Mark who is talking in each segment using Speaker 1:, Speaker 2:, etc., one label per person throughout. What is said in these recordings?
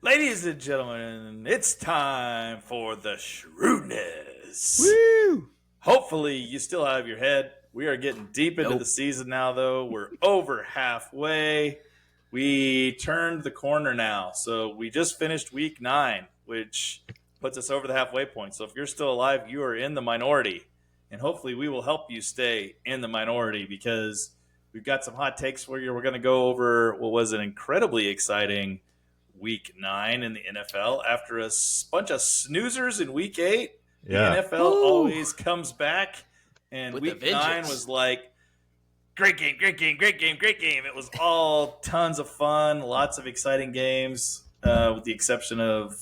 Speaker 1: Ladies and gentlemen, it's time for the Shrewdness.
Speaker 2: Woo!
Speaker 1: Hopefully, you still have your head. We are getting deep into the season now, though. We're over halfway. We turned the corner now. So we just finished week 9, which puts us over the halfway point. So if you're still alive, you are in the minority. And hopefully we will help you stay in the minority because we've got some hot takes for you. We're going to go over what was an incredibly exciting week 9 in the NFL after a bunch of snoozers in week 8.
Speaker 3: Yeah.
Speaker 1: The NFL always comes back, and
Speaker 2: With
Speaker 1: week
Speaker 2: a
Speaker 1: 9
Speaker 2: vengeance.
Speaker 1: was like, great game. It was all tons of fun, lots of exciting games, with the exception of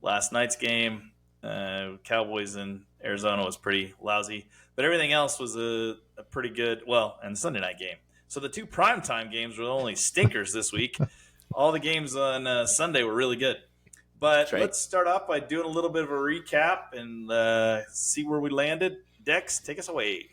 Speaker 1: last night's game. Cowboys in Arizona was pretty lousy, but everything else was a pretty good, and Sunday night game. So the 2 primetime games were the only stinkers this week. All the games on Sunday were really good. But let's start off by doing a little bit of a recap and see where we landed. Dex, take us away.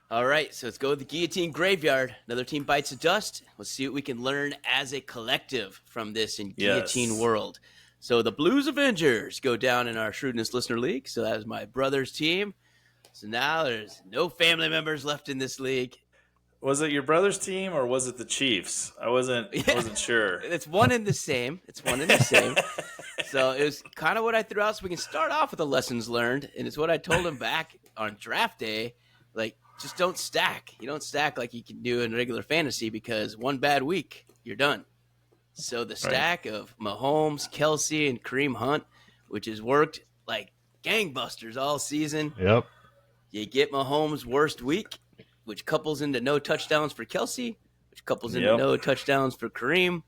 Speaker 2: All right, so let's go with the Guillotine Graveyard. Another team bites the dust. Let's see what we can learn as a collective from this in Guillotine world. So the Blues Avengers go down in our Shrewdness Listener League. So that was my brother's team. So now there's no family members left in this league.
Speaker 1: Was it your brother's team or was it the Chiefs? I wasn't sure.
Speaker 2: It's one and the same. So it was kind of what I threw out so we can start off with the lessons learned. And it's what I told him back on draft day. Like, just don't stack. You don't stack like you can do in regular fantasy because one bad week, you're done. So the stack of Mahomes, Kelsey, and Kareem Hunt, which has worked like gangbusters all season.
Speaker 3: Yep.
Speaker 2: You get Mahomes' worst week, which couples into no touchdowns for Kelsey, which couples into no touchdowns for Kareem.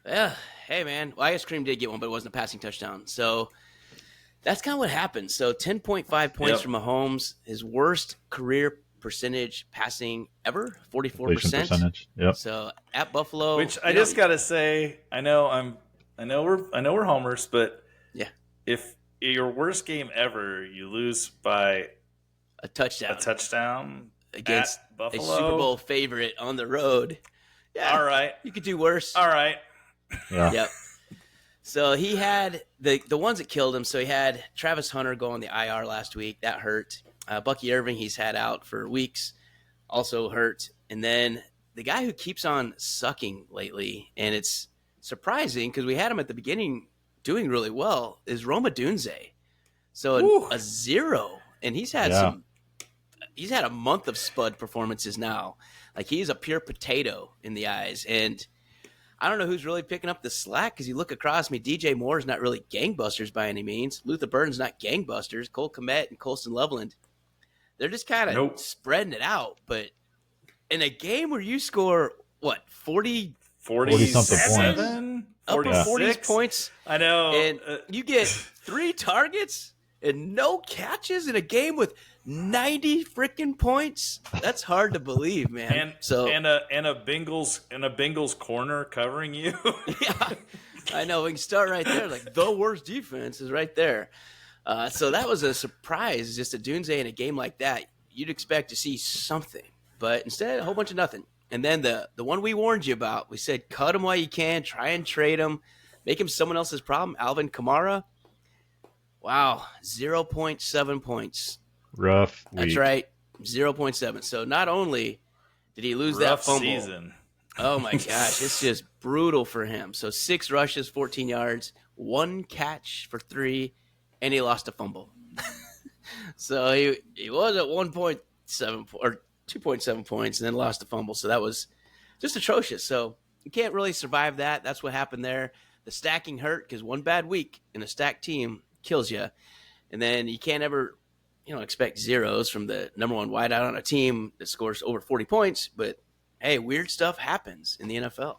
Speaker 2: Yeah, hey, man. Well, I guess Kareem did get one, but it wasn't a passing touchdown. So that's kind of what happened. So 10.5 points from Mahomes, his worst career percentage passing ever, 44%.
Speaker 3: Yep.
Speaker 2: So at Buffalo,
Speaker 1: which I just got to say, I know we're homers, but if your worst game ever, you lose by
Speaker 2: a touchdown
Speaker 1: against Buffalo,
Speaker 2: a Super Bowl favorite on the road. Yeah.
Speaker 1: All right.
Speaker 2: You could do worse.
Speaker 1: All right.
Speaker 3: Yeah.
Speaker 2: Yep. So he had the ones that killed him. So he had Travis Hunter go on the IR last week. That hurt. Bucky Irving, he's had out for weeks, also hurt. And then the guy who keeps on sucking lately, and it's surprising because we had him at the beginning doing really well, is Roma Dunze. So a 0. And he's had he's had a month of spud performances now. Like, he's a pure potato in the eyes. And I don't know who's really picking up the slack because you look across me, DJ Moore's not really gangbusters by any means. Luther Burton's not gangbusters. Cole Kmet and Colston Loveland, they're just kind of spreading it out. But in a game where you score, 40
Speaker 3: something
Speaker 1: points?
Speaker 2: Upper 40 points.
Speaker 1: I know.
Speaker 2: And you get 3 targets and no catches in a game with 90 freaking points. That's hard to believe, man.
Speaker 1: And a Bengals corner covering you.
Speaker 2: Yeah, I know. We can start right there. Like, the worst defense is right there. So that was a surprise. Just a Dunze in a game like that, you'd expect to see something, but instead, a whole bunch of nothing. And then the one we warned you about, we said cut him while you can, try and trade him, make him someone else's problem. Alvin Kamara. Wow, 0.7 points.
Speaker 3: Rough week.
Speaker 2: That's right, 0.7. So not only did he lose that fumble.
Speaker 1: Season.
Speaker 2: Oh, my gosh, it's just brutal for him. So 6 rushes, 14 yards, 1 catch for 3, and he lost a fumble. So he was at 1.7 or 2.7 points and then lost a fumble. So that was just atrocious. So you can't really survive that. That's what happened there. The stacking hurt because one bad week in a stacked team kills you. And then you can't ever, expect zeros from the number one wideout on a team that scores over 40 points. But, hey, weird stuff happens in the NFL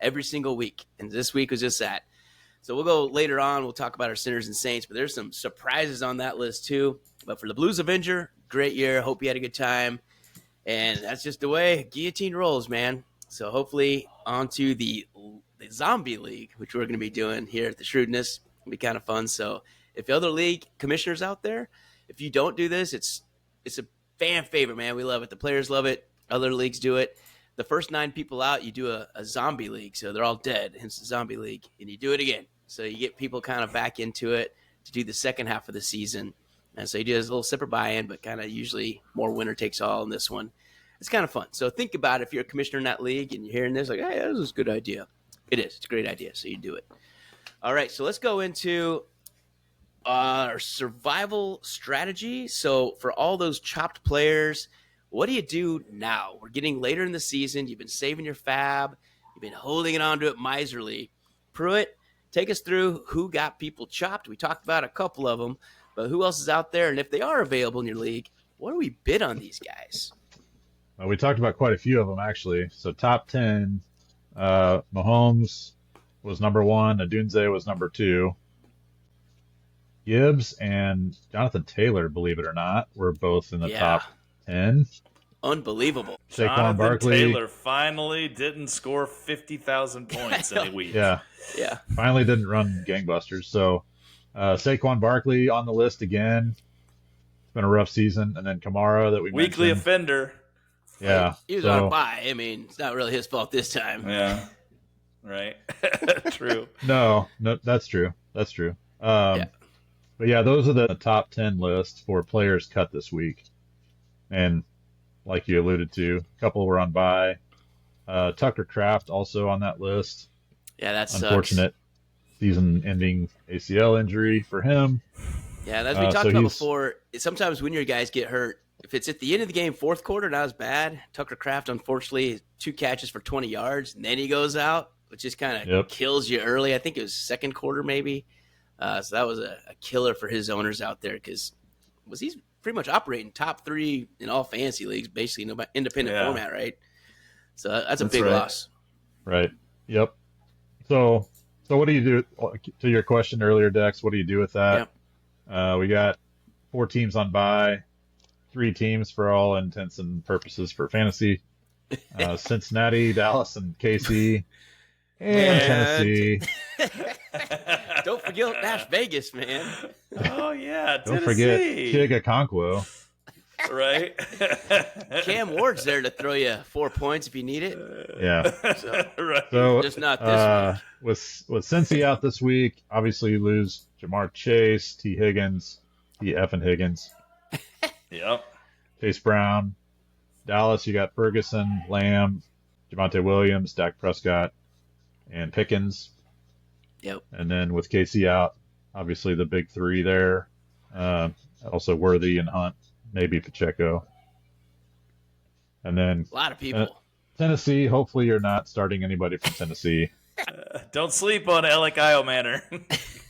Speaker 2: every single week. And this week was just that. So we'll go later on. We'll talk about our sinners and saints. But there's some surprises on that list too. But for the Blues Avenger, great year. Hope you had a good time. And that's just the way Guillotine rolls, man. So hopefully onto the Zombie League, which we're going to be doing here at the Shrewdness. It'll be kind of fun. So if other league commissioners out there, if you don't do this, it's a fan favorite, man. We love it. The players love it. Other leagues do it. the first 9 people out, you do a zombie league. So they're all dead, hence the zombie league. And you do it again. So you get people kind of back into it to do the second half of the season. And so you do this little separate buy-in, but kind of usually more winner takes all in this one. It's kind of fun. So think about it. If you're a commissioner in that league and you're hearing this, like, hey, this is a good idea. It is. It's a great idea. So you do it. All right. So let's go into our survival strategy. So for all those chopped players, what do you do now? We're getting later in the season. You've been saving your fab. You've been holding it on to it miserly. Pruitt, take us through who got people chopped. We talked about a couple of them, but who else is out there? And if they are available in your league, what do we bid on these guys?
Speaker 3: We talked about quite a few of them, actually. So top 10, Mahomes was number 1. Adunze was number 2. Gibbs and Jonathan Taylor, believe it or not, were both in the top 10.
Speaker 2: Unbelievable.
Speaker 3: Saquon
Speaker 1: Jonathan
Speaker 3: Barkley.
Speaker 1: Taylor finally didn't score 50,000 points in a week.
Speaker 3: Yeah. Finally didn't run gangbusters. So Saquon Barkley on the list again. It's been a rough season. And then Kamara that we
Speaker 1: Weekly
Speaker 3: mentioned.
Speaker 1: offender.
Speaker 3: Yeah.
Speaker 2: He was on a bye. I mean, it's not really his fault this time.
Speaker 1: Yeah. Right. True.
Speaker 3: No, that's true. That's true. But yeah, those are the top 10 lists for players cut this week. And like you alluded to, a couple were on bye. Tucker Kraft also on that list.
Speaker 2: Yeah, that's
Speaker 3: unfortunate season-ending ACL injury for him.
Speaker 2: Yeah, as we talked about before, sometimes when your guys get hurt, if it's at the end of the game, fourth quarter, not as bad. Tucker Kraft, unfortunately, 2 catches for 20 yards, and then he goes out, which just kind of kills you early. I think it was second quarter maybe. So that was a killer for his owners out there because he's pretty much operating top 3 in all fantasy leagues, basically no independent format, right? So that's a big loss.
Speaker 3: Right. Yep. So what do you do to your question earlier, Dex? What do you do with that? Yep. We got 4 teams on bye, 3 teams for all intents and purposes for fantasy. Cincinnati, Dallas, and KC, and Tennessee.
Speaker 2: Don't forget Las Vegas, man.
Speaker 1: Oh, yeah,
Speaker 3: Don't forget Chiga Conquo.
Speaker 1: Right?
Speaker 2: Cam Ward's there to throw you 4 points if you need it.
Speaker 3: Yeah.
Speaker 1: Right.
Speaker 3: So
Speaker 2: just not this week.
Speaker 3: With Cincy out this week, obviously you lose Jamar Chase, T. Higgins, T. Effin Higgins.
Speaker 1: Yep.
Speaker 3: Chase Brown. Dallas, you got Ferguson, Lamb, Javonte Williams, Dak Prescott, and Pickens.
Speaker 2: Yep.
Speaker 3: And then with KC out, obviously the big 3 there. Also Worthy and Hunt, maybe Pacheco. And then
Speaker 2: a lot of people.
Speaker 3: Tennessee, hopefully you're not starting anybody from Tennessee.
Speaker 1: Don't sleep on Alec Manor.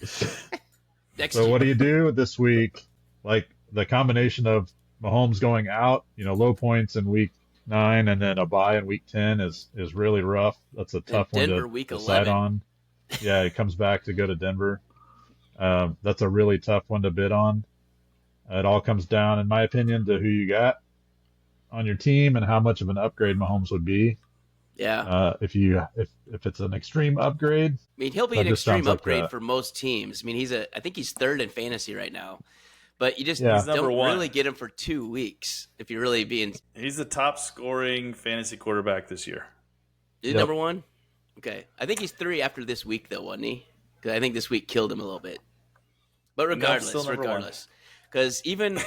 Speaker 3: So what do you do this week? Like the combination of Mahomes going out, low points in week 9 and then a bye in week 10 is really rough. That's a tough one
Speaker 2: Denver,
Speaker 3: to
Speaker 2: week
Speaker 3: decide
Speaker 2: 11.
Speaker 3: on. Yeah, he comes back to go to Denver. That's a really tough one to bid on. It all comes down, in my opinion, to who you got on your team and how much of an upgrade Mahomes would be.
Speaker 2: Yeah.
Speaker 3: If it's an extreme upgrade.
Speaker 2: I mean, he'll be an extreme upgrade for most teams. I mean, I think he's 3rd in fantasy right now. But you just don't really get him for 2 weeks if you're really being.
Speaker 1: He's the top scoring fantasy quarterback this year.
Speaker 2: Is he number 1? Okay. I think he's 3 after this week, though, wasn't he? Because I think this week killed him a little bit. But regardless. Because even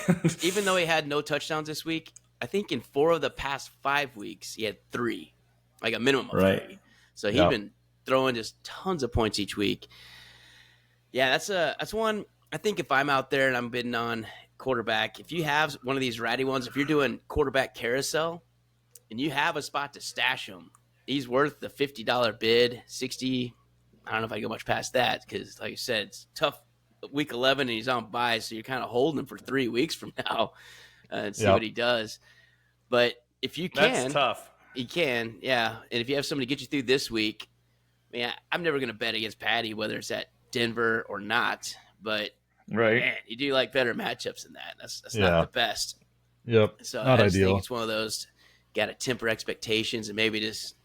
Speaker 2: though he had no touchdowns this week, I think in 4 of the past 5 weeks, he had 3. Like a minimum of 3. So he's been throwing just tons of points each week. Yeah, that's one. I think if I'm out there and I'm bidding on quarterback, if you have one of these ratty ones, if you're doing quarterback carousel and you have a spot to stash him, he's worth the $50 bid, 60. I don't know if I go much past that because, like you said, it's tough week 11 and he's on bye, so you're kind of holding him for 3 weeks from now and see what he does. But if you can,
Speaker 1: that's tough.
Speaker 2: You can, yeah. And if you have somebody get you through this week, man, I'm never going to bet against Patty, whether it's at Denver or not. But man, you do like better matchups than that. That's not the best.
Speaker 3: Yep.
Speaker 2: So
Speaker 3: not
Speaker 2: I just
Speaker 3: ideal.
Speaker 2: think it's one of those. Got to temper expectations and maybe just,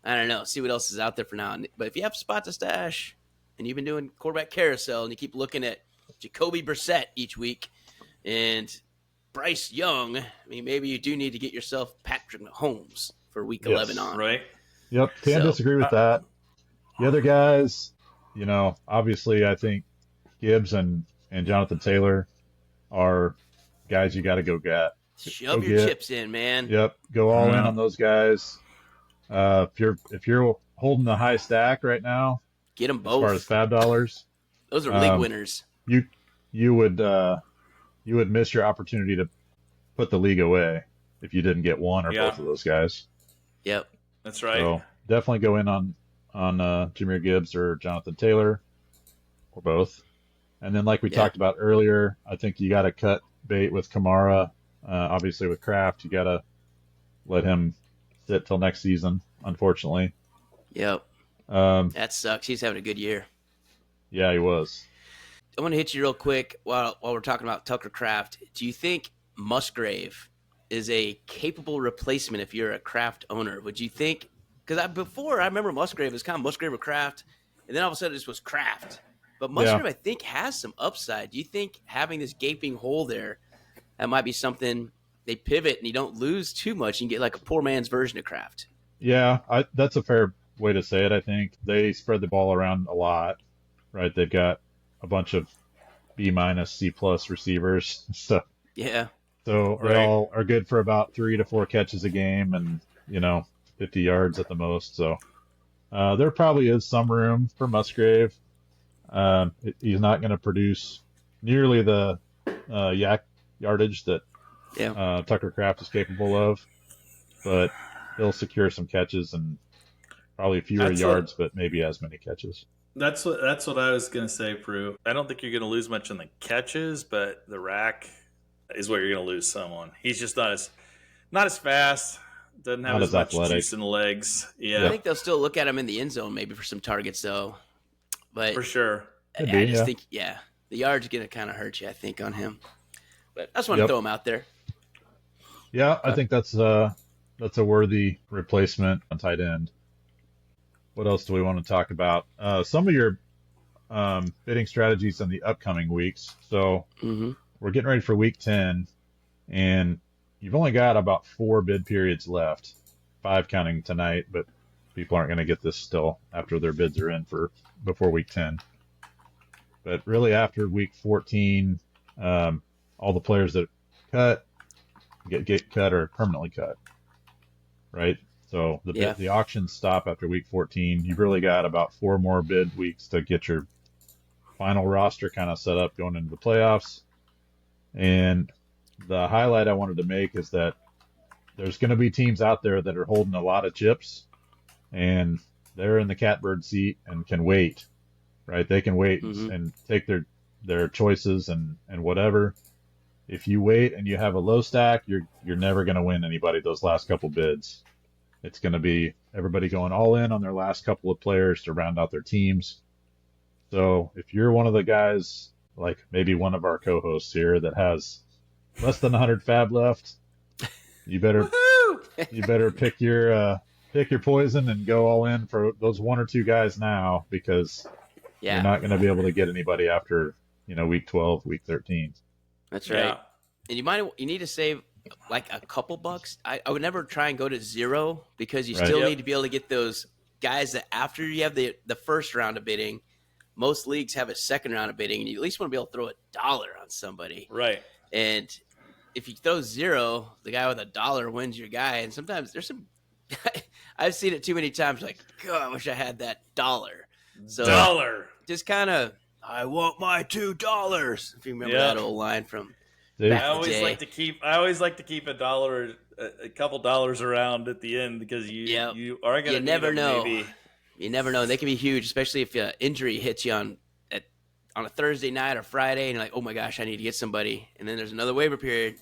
Speaker 2: I don't know, see what else is out there for now. But if you have a spot to stash and you've been doing quarterback carousel and you keep looking at Jacoby Brissett each week and Bryce Young, I mean, maybe you do need to get yourself Patrick Mahomes for week
Speaker 3: Yes.
Speaker 2: 11 on.
Speaker 1: Right.
Speaker 3: Yep, can't
Speaker 2: So-
Speaker 3: disagree with that. The other guys, obviously I think Gibbs and Jonathan Taylor are guys you got to go get.
Speaker 2: Shove
Speaker 3: Go
Speaker 2: your
Speaker 3: get.
Speaker 2: chips in, man.
Speaker 3: Yep, go all in
Speaker 1: Yeah.
Speaker 3: on those guys. If you're holding the high stack right now,
Speaker 2: Get them
Speaker 3: as far as
Speaker 2: both.
Speaker 3: fab dollars,
Speaker 2: Those are league winners.
Speaker 3: you would miss your opportunity to put the league away if you didn't get one or
Speaker 1: Yeah.
Speaker 3: both of those guys.
Speaker 2: Yep.
Speaker 1: That's right.
Speaker 3: So definitely go in on Jameer Gibbs or Jonathan Taylor or both. And then, like we talked about earlier, I think you got to cut bait with Kamara. Obviously, with Kraft, you got to let him sit till next season, unfortunately.
Speaker 2: Yep.
Speaker 3: Um,
Speaker 2: That sucks. He's having a good year.
Speaker 3: yeah, he was.
Speaker 2: I want to hit you real quick while we're talking about Tucker Kraft. Do you think Musgrave is a capable replacement if you're a Kraft owner? Would you think? Because I remember Musgrave was kind of Musgrave or Kraft, and then all of a sudden this was Kraft. But Musgrave, I think, has some upside. Do you think having this gaping hole there, that might be something they pivot and you don't lose too much and get like a poor man's version of Kraft?
Speaker 3: Yeah, that's a fair way to say it. I think they spread the ball around a lot, right? They've got a bunch of B-, C+ receivers, so
Speaker 2: Yeah.
Speaker 3: they
Speaker 1: Right.
Speaker 3: all are good for about 3 to 4 catches a game, and 50 yards at the most. So there probably is some room for Musgrave. He's not going to produce nearly the yardage that Tucker Kraft is capable of, but he'll secure some catches and probably fewer yards, but maybe as many catches.
Speaker 1: That's what I was gonna say, Prue. I don't think you're gonna lose much in the catches, but the rack is where you're gonna lose someone. He's just not as fast. Doesn't have
Speaker 3: Not
Speaker 1: as
Speaker 3: as
Speaker 1: much
Speaker 3: athletic.
Speaker 1: juice in the legs.
Speaker 2: I
Speaker 1: Yeah,
Speaker 2: think they'll still look at him in the end zone maybe for some targets, though. But
Speaker 1: for sure.
Speaker 3: Could
Speaker 2: I
Speaker 3: be,
Speaker 2: just
Speaker 3: yeah.
Speaker 2: think, the yard's going to kind of hurt you, I think, on him. But I just want to throw him out there.
Speaker 3: Yeah, I think that's a worthy replacement on tight end. What else do we want to talk about? Some of your bidding strategies in the upcoming weeks. So we're getting ready for week 10, and you've only got about 4 bid periods left, 5 counting tonight, but people aren't going to get this still after their bids are in before week 10. But really after week 14, all the players that cut get cut or permanently cut, right? So the auctions stop after week 14. You've really got about 4 more bid weeks to get your final roster kind of set up going into the playoffs. And the highlight I wanted to make is that there's going to be teams out there that are holding a lot of chips, and they're in the catbird seat and can wait, right? They can wait and take their choices and whatever. If you wait and you have a low stack, you're never going to win anybody those last couple bids. It's going to be everybody going all in on their last couple of players to round out their teams. So if you're one of the guys, like maybe one of our co-hosts here, that has less than 100 fab left, you better pick your poison and go all in for those 1 or 2 guys now, because you're not going to be able to get anybody after week 12, week 13.
Speaker 2: That's right. Yeah. And you need to save like a couple bucks. I would never try and go to 0, because you still need to be able to get those guys that after you have the first round of bidding, most leagues have a second round of bidding, and you at least want to be able to throw $1 on somebody.
Speaker 1: Right.
Speaker 2: And if you throw 0, the guy with $1 wins your guy. And sometimes there's some I've seen it too many times, like, God, I wish I had that $1. So just kind of, I want my $2. If you remember that old line from back
Speaker 1: I always like to keep $1, a couple dollars around at the end, because you are going to
Speaker 2: never know.
Speaker 1: Maybe.
Speaker 2: You never know. They can be huge, especially if injury hits you on a Thursday night or Friday, and you're like, oh my gosh, I need to get somebody. And then there's another waiver period.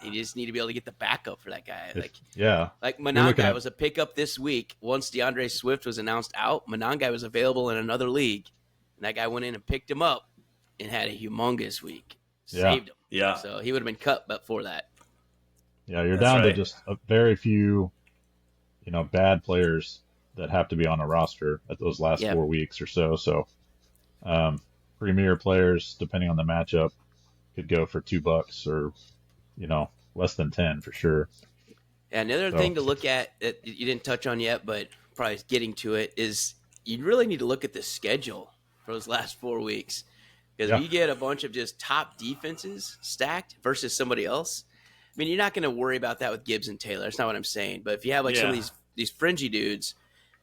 Speaker 2: You just need to be able to get the backup for that guy. Like Monangai was a pickup this week. Once DeAndre Swift was announced out, Monangai was available in another league, and that guy went in and picked him up and had a humongous week. Saved him.
Speaker 1: Yeah.
Speaker 2: So he would have been cut but for that.
Speaker 3: Yeah, you're down to just a very few, bad players that have to be on a roster at those last 4 weeks or so. So, premier players, depending on the matchup, could go for $2 or, less than 10 for sure.
Speaker 2: And another thing to look at that you didn't touch on yet, but probably getting to it, is you really need to look at the schedule for those last 4 weeks. Because if you get a bunch of just top defenses stacked versus somebody else, I mean, you're not going to worry about that with Gibbs and Taylor. That's not what I'm saying. But if you have like some of these fringy dudes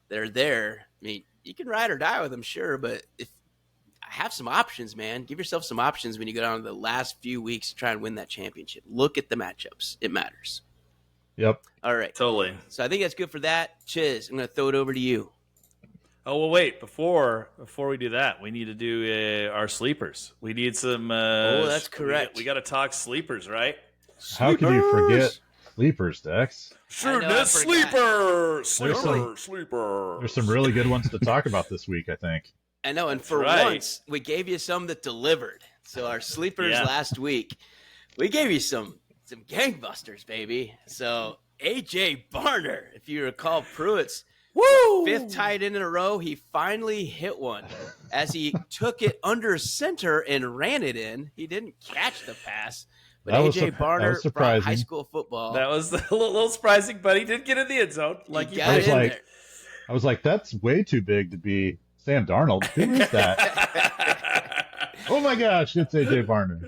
Speaker 2: that are there, I mean, you can ride or die with them, sure. But if have some options, man, give yourself some options when you go down to the last few weeks to try and win that championship. Look at the matchups. It matters.
Speaker 3: Yep.
Speaker 2: All right.
Speaker 1: Totally.
Speaker 2: So I think that's good for that. Chiz, I'm going to throw it over to you.
Speaker 1: Oh, well, wait. Before we do that, we need to do our sleepers. We need some.
Speaker 2: That's correct.
Speaker 1: We got to talk sleepers, right?
Speaker 3: How could you forget sleepers, Dex?
Speaker 1: Shrewdness sleeper.
Speaker 3: There's some really good ones to talk about this week, I think.
Speaker 2: I know, and for once, we gave you some that delivered. So our sleepers last week, we gave you some gangbusters, baby. So A.J. Barner, if you recall Pruitt's fifth tight end in a row, he finally hit one as he took it under center and ran it in. He didn't catch the pass, but A.J. Barner brought high school football.
Speaker 1: That was a little surprising, but he did get in the end zone. Like he
Speaker 2: got in there.
Speaker 3: I was like, that's way too big to be Sam Darnold. Who is that? Oh my gosh, it's A.J. Barner.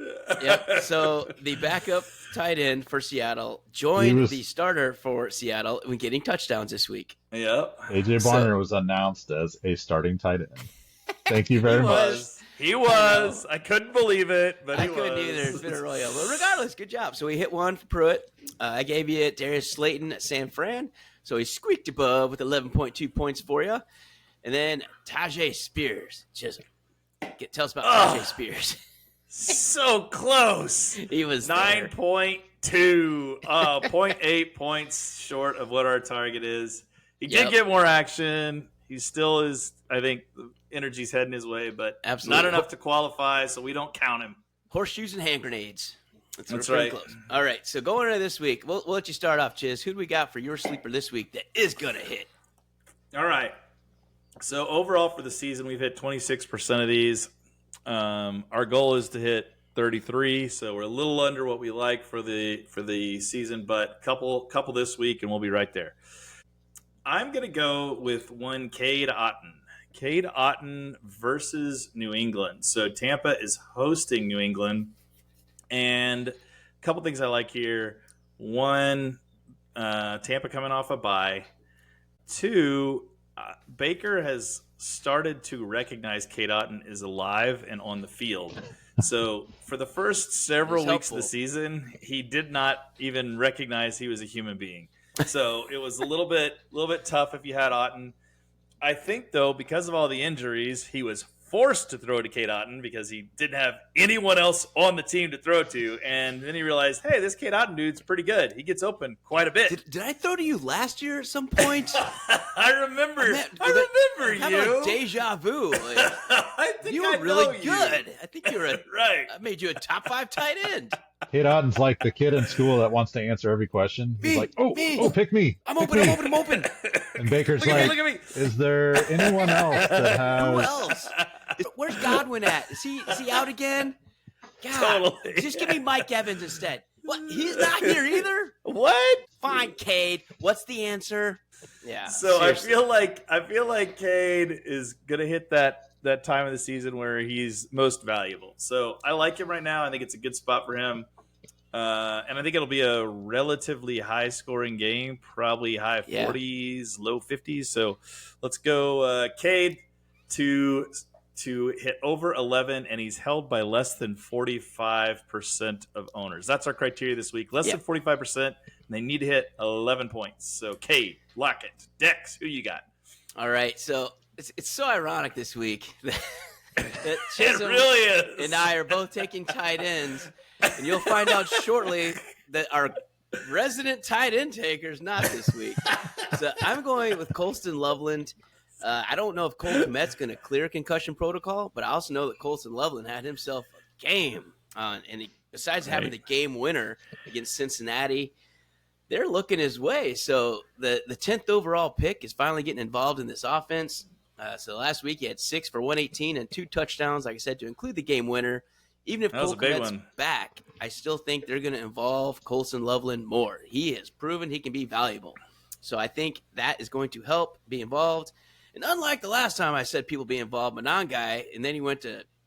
Speaker 2: Yep. So the backup tight end for Seattle joined the starter for Seattle when getting touchdowns this week.
Speaker 1: Yep.
Speaker 3: A.J. Barner was announced as a starting tight end. Thank you very much.
Speaker 1: He was. I couldn't believe it, but
Speaker 2: I couldn't either. It's been a royal. But regardless, good job. So he hit one for Pruitt. I gave you Darius Slayton at San Fran. So he squeaked above with 11.2 points for you. And then Tajay Spears. Chisholm. Tell us about Tajay Spears.
Speaker 1: So close.
Speaker 2: He was
Speaker 1: 9.2. 0.8 points short of what our target is. He did get more action. He still is, I think, the energy's heading his way, but not enough to qualify, so we don't count him.
Speaker 2: Horseshoes and hand grenades.
Speaker 1: That's right.
Speaker 2: Close. All right, so going into this week, we'll let you start off, Chiz. Who do we got for your sleeper this week that is going to hit?
Speaker 1: All right. So overall for the season, we've hit 26% of these. Our goal is to hit 33, so we're a little under what we like for the season, but couple this week, and we'll be right there. I'm going to go with one Cade Otton. Cade Otton versus New England. So Tampa is hosting New England, and a couple things I like here. One, Tampa coming off a bye. Two, Baker has started to recognize Cade Otton is alive and on the field. So for the first several weeks of the season, he did not even recognize he was a human being. So it was a little bit tough if you had Otton. I think, though, because of all the injuries, he was forced to throw to Cade Otton because he didn't have anyone else on the team to throw to. And then he realized, hey, this Cade Otton dude's pretty good. He gets open quite a bit.
Speaker 2: Did I throw to you last year at some point?
Speaker 1: I remember you.
Speaker 2: Like deja vu. Like,
Speaker 1: I think
Speaker 2: you were really good. I think you were
Speaker 1: right.
Speaker 2: I made you a top 5 tight end.
Speaker 3: Cade Otton's like the kid in school that wants to answer every question. He's like, pick me.
Speaker 2: I'm open.
Speaker 3: And Baker's
Speaker 1: look at me.
Speaker 3: Is there anyone else that has...
Speaker 2: Who else? Where's Godwin at? Is he out again? God,
Speaker 1: totally.
Speaker 2: Just give me Mike Evans instead. What? He's not here either?
Speaker 1: What?
Speaker 2: Fine, Cade. What's the answer? Yeah.
Speaker 1: So
Speaker 2: seriously.
Speaker 1: I feel like Cade is gonna hit that time of the season where he's most valuable. So I like him right now. I think it's a good spot for him. And I think it'll be a relatively high-scoring game, probably high 40s, low 50s. So let's go Cade to hit over 11, and he's held by less than 45% of owners. That's our criteria this week. Less than 45%, and they need to hit 11 points. So Cade, lock it. Dex, who you got?
Speaker 2: All right, so it's so ironic this week that
Speaker 1: It really is.
Speaker 2: and I are both taking tight ends, and you'll find out shortly that our resident tight end taker is not this week. So I'm going with Colston Loveland. I don't know if Cole Kmet's going to clear concussion protocol, but I also know that Colston Loveland had himself a game on, and besides having the game winner against Cincinnati, they're looking his way. So the 10th overall pick is finally getting involved in this offense. So last week he had 6 for 118 and 2 touchdowns, like I said, to include the game winner. even if
Speaker 1: That was
Speaker 2: Cole
Speaker 1: a big
Speaker 2: Kmet's
Speaker 1: one.
Speaker 2: back, I still think they're going to involve Colson Loveland more. He has proven he can be valuable. So I think that is going to help be involved. And unlike the last time I said people be involved, Manon guy, and then he went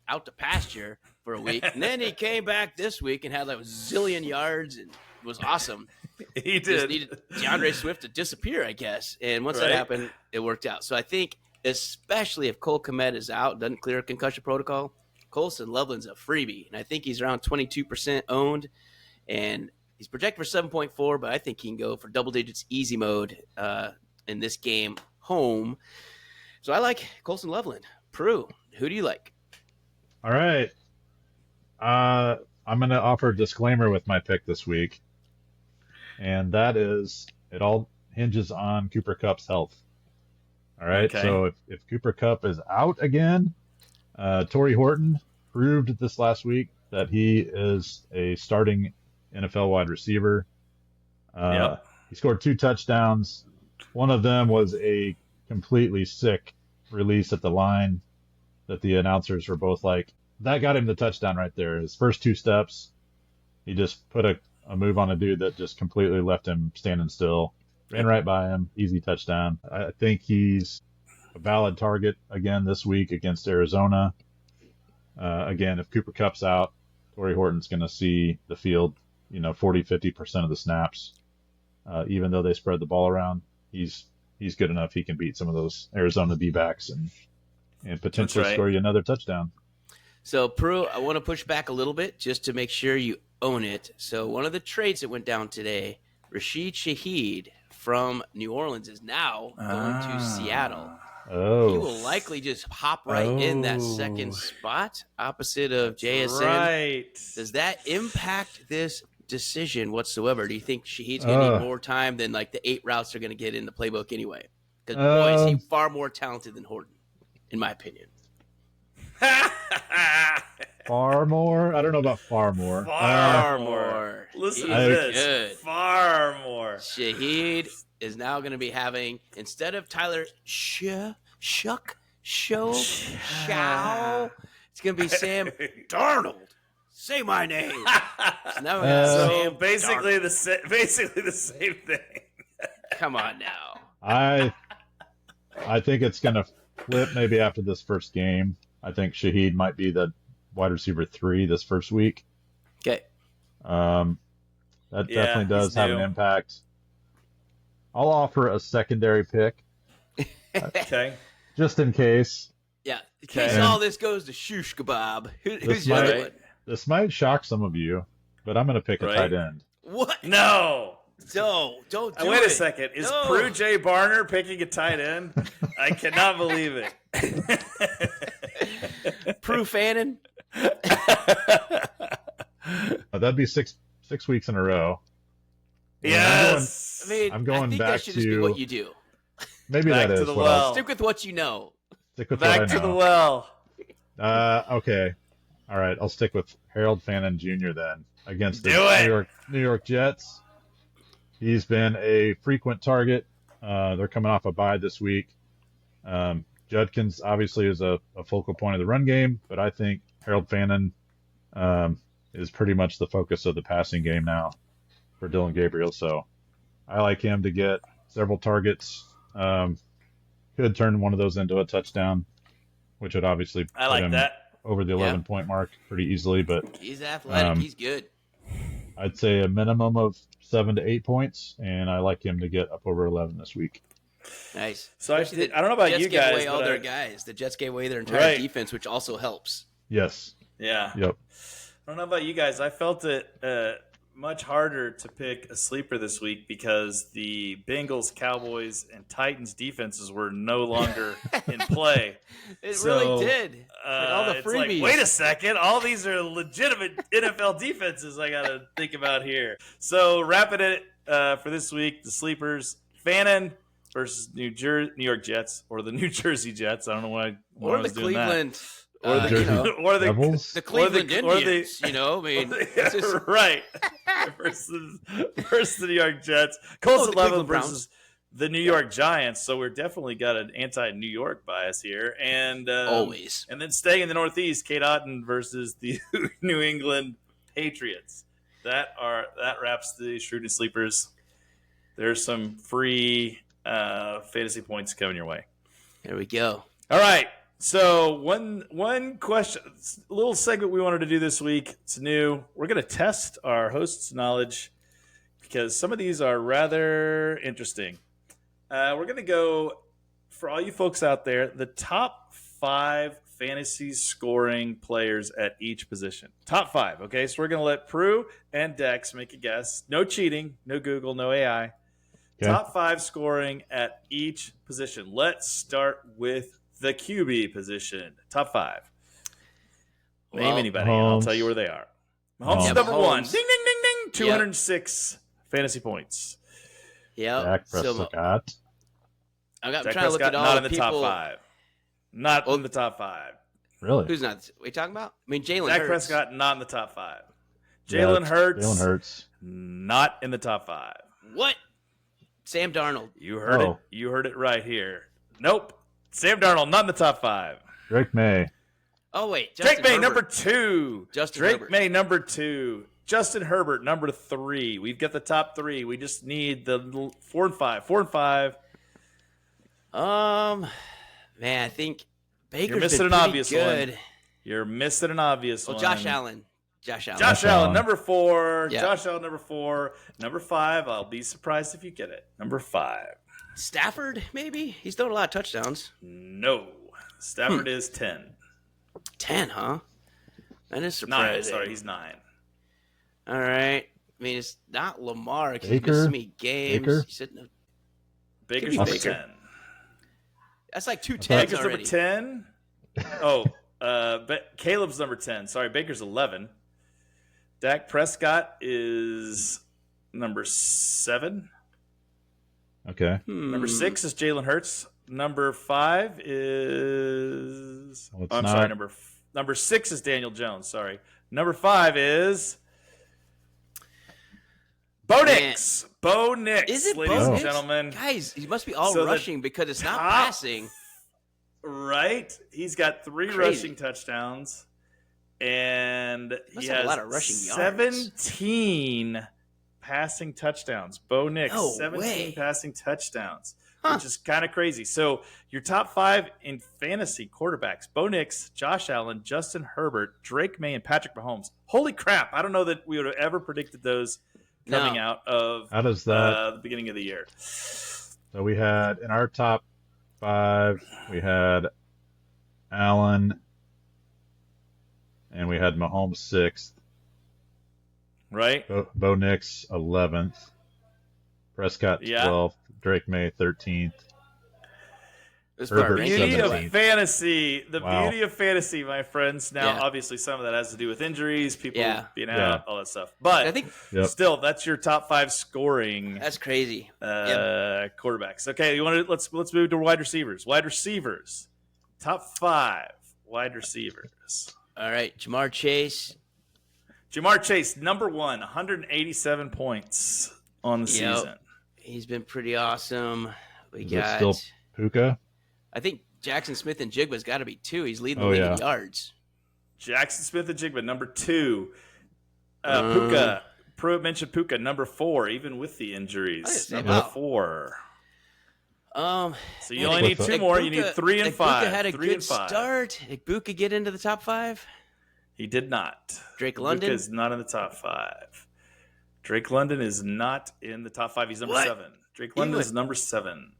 Speaker 2: out to pasture for a week, and then he came back this week and had like a zillion yards and was awesome.
Speaker 1: He
Speaker 2: Just
Speaker 1: did.
Speaker 2: needed DeAndre Swift to disappear, I guess. And once that
Speaker 1: Right.
Speaker 2: happened, it worked out. So I think, especially if Cole Kmet is out, doesn't clear a concussion protocol, Colson Loveland's a freebie. And I think he's around 22% owned. And he's projected for 7.4, but I think he can go for double digits easy mode in this game home. So I like Colson Loveland. Prue, who do you like?
Speaker 3: All right. I'm going to offer a disclaimer with my pick this week, and that is it all hinges on Cooper Kupp's health. All right.
Speaker 1: Okay.
Speaker 3: So if Cooper Kupp is out again, Torrey Horton proved this last week that he is a starting NFL wide receiver.
Speaker 1: Yep.
Speaker 3: He scored 2 touchdowns. One of them was a completely sick release at the line that the announcers were both like, that got him the touchdown right there. His first 2 steps, he just put a move on a dude that just completely left him standing still. Ran right by him. Easy touchdown. I think he's a valid target again this week against Arizona. Again, if Cooper Kupp's out, Torrey Horton's going to see the field, 40-50% of the snaps. Even though they spread the ball around, he's good enough. He can beat some of those Arizona D-backs and potentially
Speaker 1: right.
Speaker 3: score you another touchdown.
Speaker 2: So, Prue, I want to push back a little bit just to make sure you own it. So, one of the trades that went down today, Rashid Shaheed from New Orleans is now going to Seattle. He
Speaker 3: Oh,
Speaker 2: will likely just hop right in that second spot opposite of JSN.
Speaker 1: Right.
Speaker 2: Does that impact this decision whatsoever? Do you think Shaheed's going to need more time than like the 8 routes they're going to get in the playbook anyway? Because, boy, is he far more talented than Horton, in my opinion.
Speaker 3: far more? I don't know about far more.
Speaker 2: Far more.
Speaker 1: Listen
Speaker 2: He's
Speaker 1: to this.
Speaker 2: good.
Speaker 1: Far more.
Speaker 2: Shaheed is now going to be having, instead of Tyler Show, it's going to be Sam Darnold. Say my name. So now we're gonna have
Speaker 1: So
Speaker 2: Sam
Speaker 1: basically
Speaker 2: Darnold.
Speaker 1: basically the same thing.
Speaker 2: Come on now.
Speaker 3: I think it's going to flip maybe after this first game. I think Shaheed might be the wide receiver 3 this first week.
Speaker 2: Okay.
Speaker 3: That
Speaker 1: Yeah,
Speaker 3: definitely does
Speaker 1: he's
Speaker 3: have
Speaker 1: new.
Speaker 3: an impact. I'll offer a secondary pick
Speaker 1: Okay.
Speaker 3: just in case.
Speaker 2: Yeah. In case
Speaker 1: Okay.
Speaker 2: all this goes to shoosh kebab, who's
Speaker 3: This
Speaker 2: the other
Speaker 3: might-
Speaker 2: one?
Speaker 3: This might shock some of you, but I'm going to pick a
Speaker 1: Right.
Speaker 3: tight end.
Speaker 2: What?
Speaker 1: No.
Speaker 2: No, don't do
Speaker 1: Wait
Speaker 2: it.
Speaker 1: a second. Is
Speaker 2: No.
Speaker 1: Prue J. Barner picking a tight end? I cannot believe it.
Speaker 2: Prue Fannin?
Speaker 3: That'd be six weeks in a row.
Speaker 1: Yes.
Speaker 2: I mean,
Speaker 3: I'm going
Speaker 2: I think
Speaker 3: back
Speaker 2: that should just be
Speaker 3: to-
Speaker 2: what you do.
Speaker 3: Maybe
Speaker 1: Back
Speaker 3: that
Speaker 1: to
Speaker 3: is
Speaker 1: the
Speaker 3: what I'll
Speaker 1: well.
Speaker 2: Stick with what you know.
Speaker 3: stick with.
Speaker 1: Back
Speaker 3: what I
Speaker 1: to the
Speaker 3: know.
Speaker 1: well.
Speaker 3: Okay. All right. I'll stick with Harold Fannin Jr. then against the
Speaker 1: Do it.
Speaker 3: New York Jets. He's been a frequent target. They're coming off a bye this week. Judkins obviously is a focal point of the run game, but I think Harold Fannin is pretty much the focus of the passing game now for Dylan Gabriel. So I like him to get several targets. Could turn one of those into a touchdown, which would obviously
Speaker 1: I
Speaker 3: put
Speaker 1: like
Speaker 3: him
Speaker 1: that.
Speaker 3: over the 11-point mark pretty easily. But
Speaker 2: He's athletic.
Speaker 3: Um,
Speaker 2: He's good.
Speaker 3: I'd say a minimum of 7 to 8 points, and I like him to get up over 11 this week.
Speaker 2: Nice.
Speaker 1: So I
Speaker 2: Especially
Speaker 1: don't know about
Speaker 2: Jets
Speaker 1: you
Speaker 2: gave
Speaker 1: guys,
Speaker 2: away all
Speaker 1: but
Speaker 2: their
Speaker 1: I-
Speaker 2: guys. The Jets gave away their entire
Speaker 1: Right.
Speaker 2: defense, which also helps.
Speaker 3: Yes.
Speaker 1: Yeah.
Speaker 3: Yep.
Speaker 1: I don't know about you guys. I felt it much harder to pick a sleeper this week because the Bengals, Cowboys, and Titans defenses were no longer in play.
Speaker 2: It
Speaker 1: So,
Speaker 2: really did. All the
Speaker 1: It's like,
Speaker 2: freebies.
Speaker 1: wait a second. All these are legitimate NFL defenses I got to think about here. So wrapping it for this week, the sleepers, Fannin versus New York Jets or the New Jersey Jets. I don't know why I
Speaker 2: Or
Speaker 1: was
Speaker 2: the
Speaker 1: doing that.
Speaker 2: Cleveland.
Speaker 3: Or the
Speaker 2: you know,
Speaker 1: or the
Speaker 3: Devils.
Speaker 2: the Cleveland
Speaker 1: or the-
Speaker 2: Indians. You know, I mean, it's just,
Speaker 1: right versus the New York Jets. Colson
Speaker 2: the
Speaker 1: Level
Speaker 2: Cleveland
Speaker 1: versus the New York Giants, so we're definitely got an anti-New York bias here. And
Speaker 2: Always.
Speaker 1: And then staying in the Northeast, Kate Otten versus the New England Patriots. That wraps the Shrewdness Sleepers. There's some free fantasy points coming your way.
Speaker 2: There we go.
Speaker 1: All right. So one question, a little segment we wanted to do this week. It's new. We're going to test our host's knowledge because some of these are rather interesting. We're going to go, for all you folks out there, the top 5 fantasy scoring players at each position. Top 5, okay? So we're going to let Prue and Dex make a guess. No cheating, no Google, no AI. Okay. Top 5 scoring at each position. Let's start with the QB position. Top 5. Name anybody, and I'll tell you where they are. Mahomes is number 1. Ding, ding, ding, ding. 206 fantasy points.
Speaker 2: Yeah.
Speaker 3: Dak Prescott.
Speaker 2: I'm trying to look at all
Speaker 1: not in the
Speaker 2: people.
Speaker 1: top 5. Not in the top 5.
Speaker 3: Really?
Speaker 2: Who's not? What are you talking about? I mean, Jalen Hurts.
Speaker 1: Dak Prescott, not in the top 5. Jalen Hurts, not in the top 5.
Speaker 2: What? Sam Darnold.
Speaker 1: You heard it. You heard it right here. Nope. Sam Darnold, not in the top 5.
Speaker 3: Drake May.
Speaker 2: Oh, wait.
Speaker 1: Drake May, number 2. Drake
Speaker 2: Herbert.
Speaker 1: May, number 2. Justin Herbert, number 3. We've got the top 3. We just need the 4 and 5. 4 and 5.
Speaker 2: Man, I think Baker's
Speaker 1: You're missing
Speaker 2: been
Speaker 1: an
Speaker 2: pretty
Speaker 1: obvious
Speaker 2: good.
Speaker 1: one. You're missing an obvious one.
Speaker 2: Josh Allen. Josh
Speaker 1: Allen, number 4.
Speaker 2: Yeah.
Speaker 1: Josh Allen, number 4. Number 5, I'll be surprised if you get it. Number 5.
Speaker 2: Stafford, maybe? He's throwing a lot of touchdowns.
Speaker 1: No. Stafford is 10.
Speaker 2: 10, huh? That is surprising.
Speaker 1: 9. Sorry, he's 9.
Speaker 2: All right. I mean, it's not Lamar because
Speaker 3: Baker?
Speaker 2: he's missed me games.
Speaker 3: Baker?
Speaker 2: You said no.
Speaker 1: Baker's
Speaker 2: Give me
Speaker 1: number
Speaker 2: Baker.
Speaker 1: 10.
Speaker 2: That's like 2
Speaker 1: Baker's
Speaker 2: 10s already.
Speaker 1: number 10. Oh, but Caleb's number 10. Sorry, Baker's 11. Dak Prescott is number 7.
Speaker 3: Okay.
Speaker 1: Number 6 is Jalen Hurts. Number 5 is.
Speaker 3: Well, it's
Speaker 1: I'm
Speaker 3: not.
Speaker 1: sorry. Number 6 is Daniel Jones. Sorry. Number 5 is Bo Nix. Bo Nix.
Speaker 2: Is it
Speaker 1: ladies
Speaker 2: Bo
Speaker 1: and
Speaker 2: Nix?
Speaker 1: gentlemen?
Speaker 2: Guys, he must be all
Speaker 1: So the
Speaker 2: rushing because it's not
Speaker 1: top-
Speaker 2: passing.
Speaker 1: Right. He's got 3
Speaker 2: Crazy.
Speaker 1: rushing touchdowns. And
Speaker 2: Must
Speaker 1: he
Speaker 2: have
Speaker 1: has
Speaker 2: a lot of rushing yards.
Speaker 1: 17 passing touchdowns. Bo Nix,
Speaker 2: No
Speaker 1: 17
Speaker 2: way.
Speaker 1: passing touchdowns,
Speaker 2: Huh.
Speaker 1: which is kind of crazy. So your top 5 in fantasy quarterbacks: Bo Nix, Josh Allen, Justin Herbert, Drake May, and Patrick Mahomes. Holy crap! I don't know that we would have ever predicted those coming out of
Speaker 3: How does that?
Speaker 1: the beginning of the year.
Speaker 3: So we had in our top 5, we had Allen, and we had Mahomes 6th,
Speaker 1: Right?
Speaker 3: Bo Nix 11th, Prescott
Speaker 1: Yeah.
Speaker 3: 12th, Drake May 13th.
Speaker 2: This
Speaker 3: Herbert,
Speaker 2: part
Speaker 1: Beauty
Speaker 2: ranking.
Speaker 3: 17th.
Speaker 1: of fantasy. The
Speaker 3: Wow.
Speaker 1: beauty of fantasy, my friends. Now,
Speaker 2: Yeah.
Speaker 1: obviously, some of that has to do with injuries, people
Speaker 2: Yeah.
Speaker 1: being
Speaker 3: Yeah.
Speaker 1: out, all that stuff. But
Speaker 2: I think
Speaker 3: Yep.
Speaker 1: still, that's your top 5 scoring
Speaker 2: that's crazy.
Speaker 1: quarterbacks. Okay, you want to let's move to wide receivers. Wide receivers, top 5 wide receivers.
Speaker 2: All right, Jamar Chase.
Speaker 1: Jamar Chase, number 1, 187 points on the
Speaker 2: Yep.
Speaker 1: season.
Speaker 2: He's been pretty awesome. We
Speaker 3: Is it
Speaker 2: got.
Speaker 3: still Puka?
Speaker 2: I think Jackson Smith and Jigba's got to be 2. He's leading the
Speaker 3: Oh,
Speaker 2: league
Speaker 3: yeah.
Speaker 2: in yards.
Speaker 1: Jackson Smith and Jigba, number 2. Puka. Pruitt mentioned Puka, number 4, even with the injuries.
Speaker 2: say
Speaker 1: Number
Speaker 2: about-
Speaker 1: 4. So you
Speaker 2: man,
Speaker 1: only need 2 more. You need 3 and 5.
Speaker 2: Igbuka had a
Speaker 1: 3
Speaker 2: good
Speaker 1: and 5.
Speaker 2: start. Igbuka get into the top 5.
Speaker 1: He did not.
Speaker 2: Drake London?
Speaker 1: Puka is not in the top 5. Drake London is not in the top 5. He's number
Speaker 2: What?
Speaker 1: 7. Drake London
Speaker 2: would-
Speaker 1: is number 7.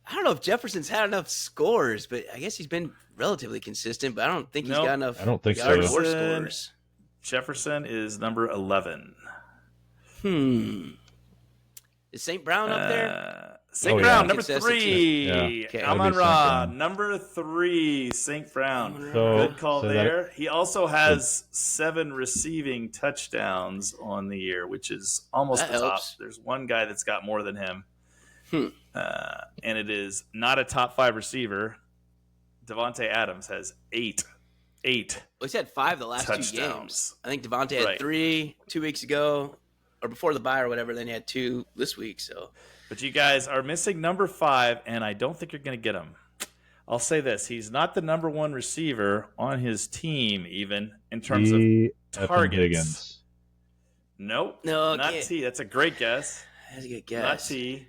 Speaker 2: I don't know if Jefferson's had enough scores, but I guess he's been relatively consistent. But I don't think he's
Speaker 1: Nope.
Speaker 2: got enough
Speaker 3: I don't think
Speaker 2: yards
Speaker 3: so.
Speaker 2: or
Speaker 1: Jefferson-
Speaker 2: scores.
Speaker 1: Jefferson is number 11.
Speaker 2: Is St. Brown up there?
Speaker 1: St.
Speaker 3: Oh, yeah.
Speaker 1: Brown, number
Speaker 2: Consensus.
Speaker 1: 3.
Speaker 3: Yeah.
Speaker 2: Okay.
Speaker 1: Amon
Speaker 3: That'd be St.
Speaker 1: Ra,
Speaker 3: Brown.
Speaker 1: number 3. St. Brown.
Speaker 3: So,
Speaker 1: Good call
Speaker 3: so that-
Speaker 1: there. He also has 7 receiving touchdowns on the year, which is almost
Speaker 2: That
Speaker 1: the top.
Speaker 2: helps.
Speaker 1: There's one guy that's got more than him.
Speaker 2: Hmm.
Speaker 1: And it is not a top 5 receiver. Devontae Adams has 8.
Speaker 2: Well, he's had 5 the last 2 games.
Speaker 1: Touchdowns.
Speaker 2: I think Devontae had
Speaker 1: Right.
Speaker 2: 3 2 weeks ago. or before the bye or whatever. Then you had 2 this week. So,
Speaker 1: But you guys are missing number 5, and I don't think you're going to get him. I'll say this: he's not the number 1 receiver on his team, even in terms of targets.
Speaker 3: Higgins.
Speaker 1: Nope,
Speaker 2: No,
Speaker 1: not
Speaker 2: okay.
Speaker 1: T. That's a great guess.
Speaker 2: That's a good guess.
Speaker 1: Not T.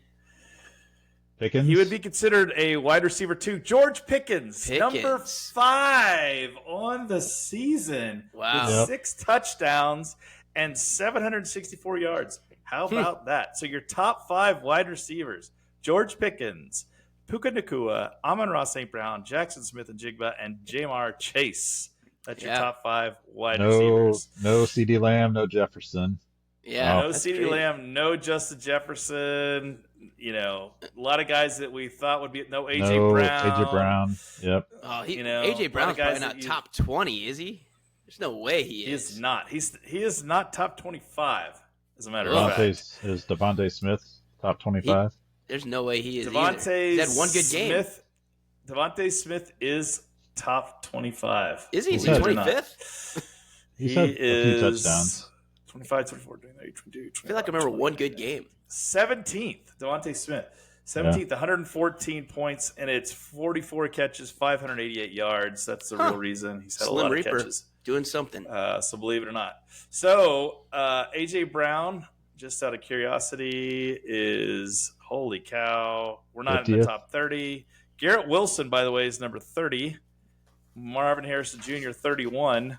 Speaker 3: Pickens.
Speaker 1: He would be considered a wide receiver too. George Pickens, number 5 on the season,
Speaker 2: Wow.
Speaker 1: with
Speaker 3: Yep.
Speaker 1: 6 touchdowns and 764 yards. How about that? So your top 5 wide receivers: George Pickens, Puka Nacua, Amon-Ra St. Brown, Jackson Smith and Jigba, and Jamar Chase. That's your top 5 wide receivers.
Speaker 3: No CD Lamb, no Jefferson.
Speaker 2: Yeah,
Speaker 1: No
Speaker 2: that's
Speaker 1: CeeDee
Speaker 2: great.
Speaker 1: Lamb, no Justin Jefferson. You know, a lot of guys that we thought would be no AJ
Speaker 3: No
Speaker 1: Brown.
Speaker 3: AJ Brown. Yep.
Speaker 2: Oh,
Speaker 1: You know,
Speaker 2: AJ
Speaker 1: a
Speaker 2: Brown's
Speaker 1: lot of guys
Speaker 2: probably not
Speaker 1: that you-
Speaker 2: top 20, is he? There's no way he
Speaker 1: He
Speaker 2: is.
Speaker 1: is not. He is not top 25. As a matter of fact,
Speaker 3: Is Devontae Smith top 25?
Speaker 2: There's no way he is.
Speaker 1: Devontae
Speaker 2: He's had one good game.
Speaker 1: Devontae Smith is top 25.
Speaker 2: Is he? Is he
Speaker 3: Believe
Speaker 1: it or not.
Speaker 2: 25th?
Speaker 3: He's had a few
Speaker 1: is
Speaker 3: touchdowns.
Speaker 1: 25, 24, 28, 22,
Speaker 2: I feel like I remember one good game.
Speaker 1: 17th, Devontae Smith. 17th, 114 points, and it's 44 catches, 588 yards. That's the real reason he's had
Speaker 2: Slim
Speaker 1: a lot
Speaker 2: Reaper.
Speaker 1: of catches.
Speaker 2: Doing something.
Speaker 1: So believe it or not. So AJ Brown, just out of curiosity, is holy cow. We're not in the
Speaker 3: 50th.
Speaker 1: top 30. Garrett Wilson, by the way, is number 30. Marvin Harrison Jr., 31.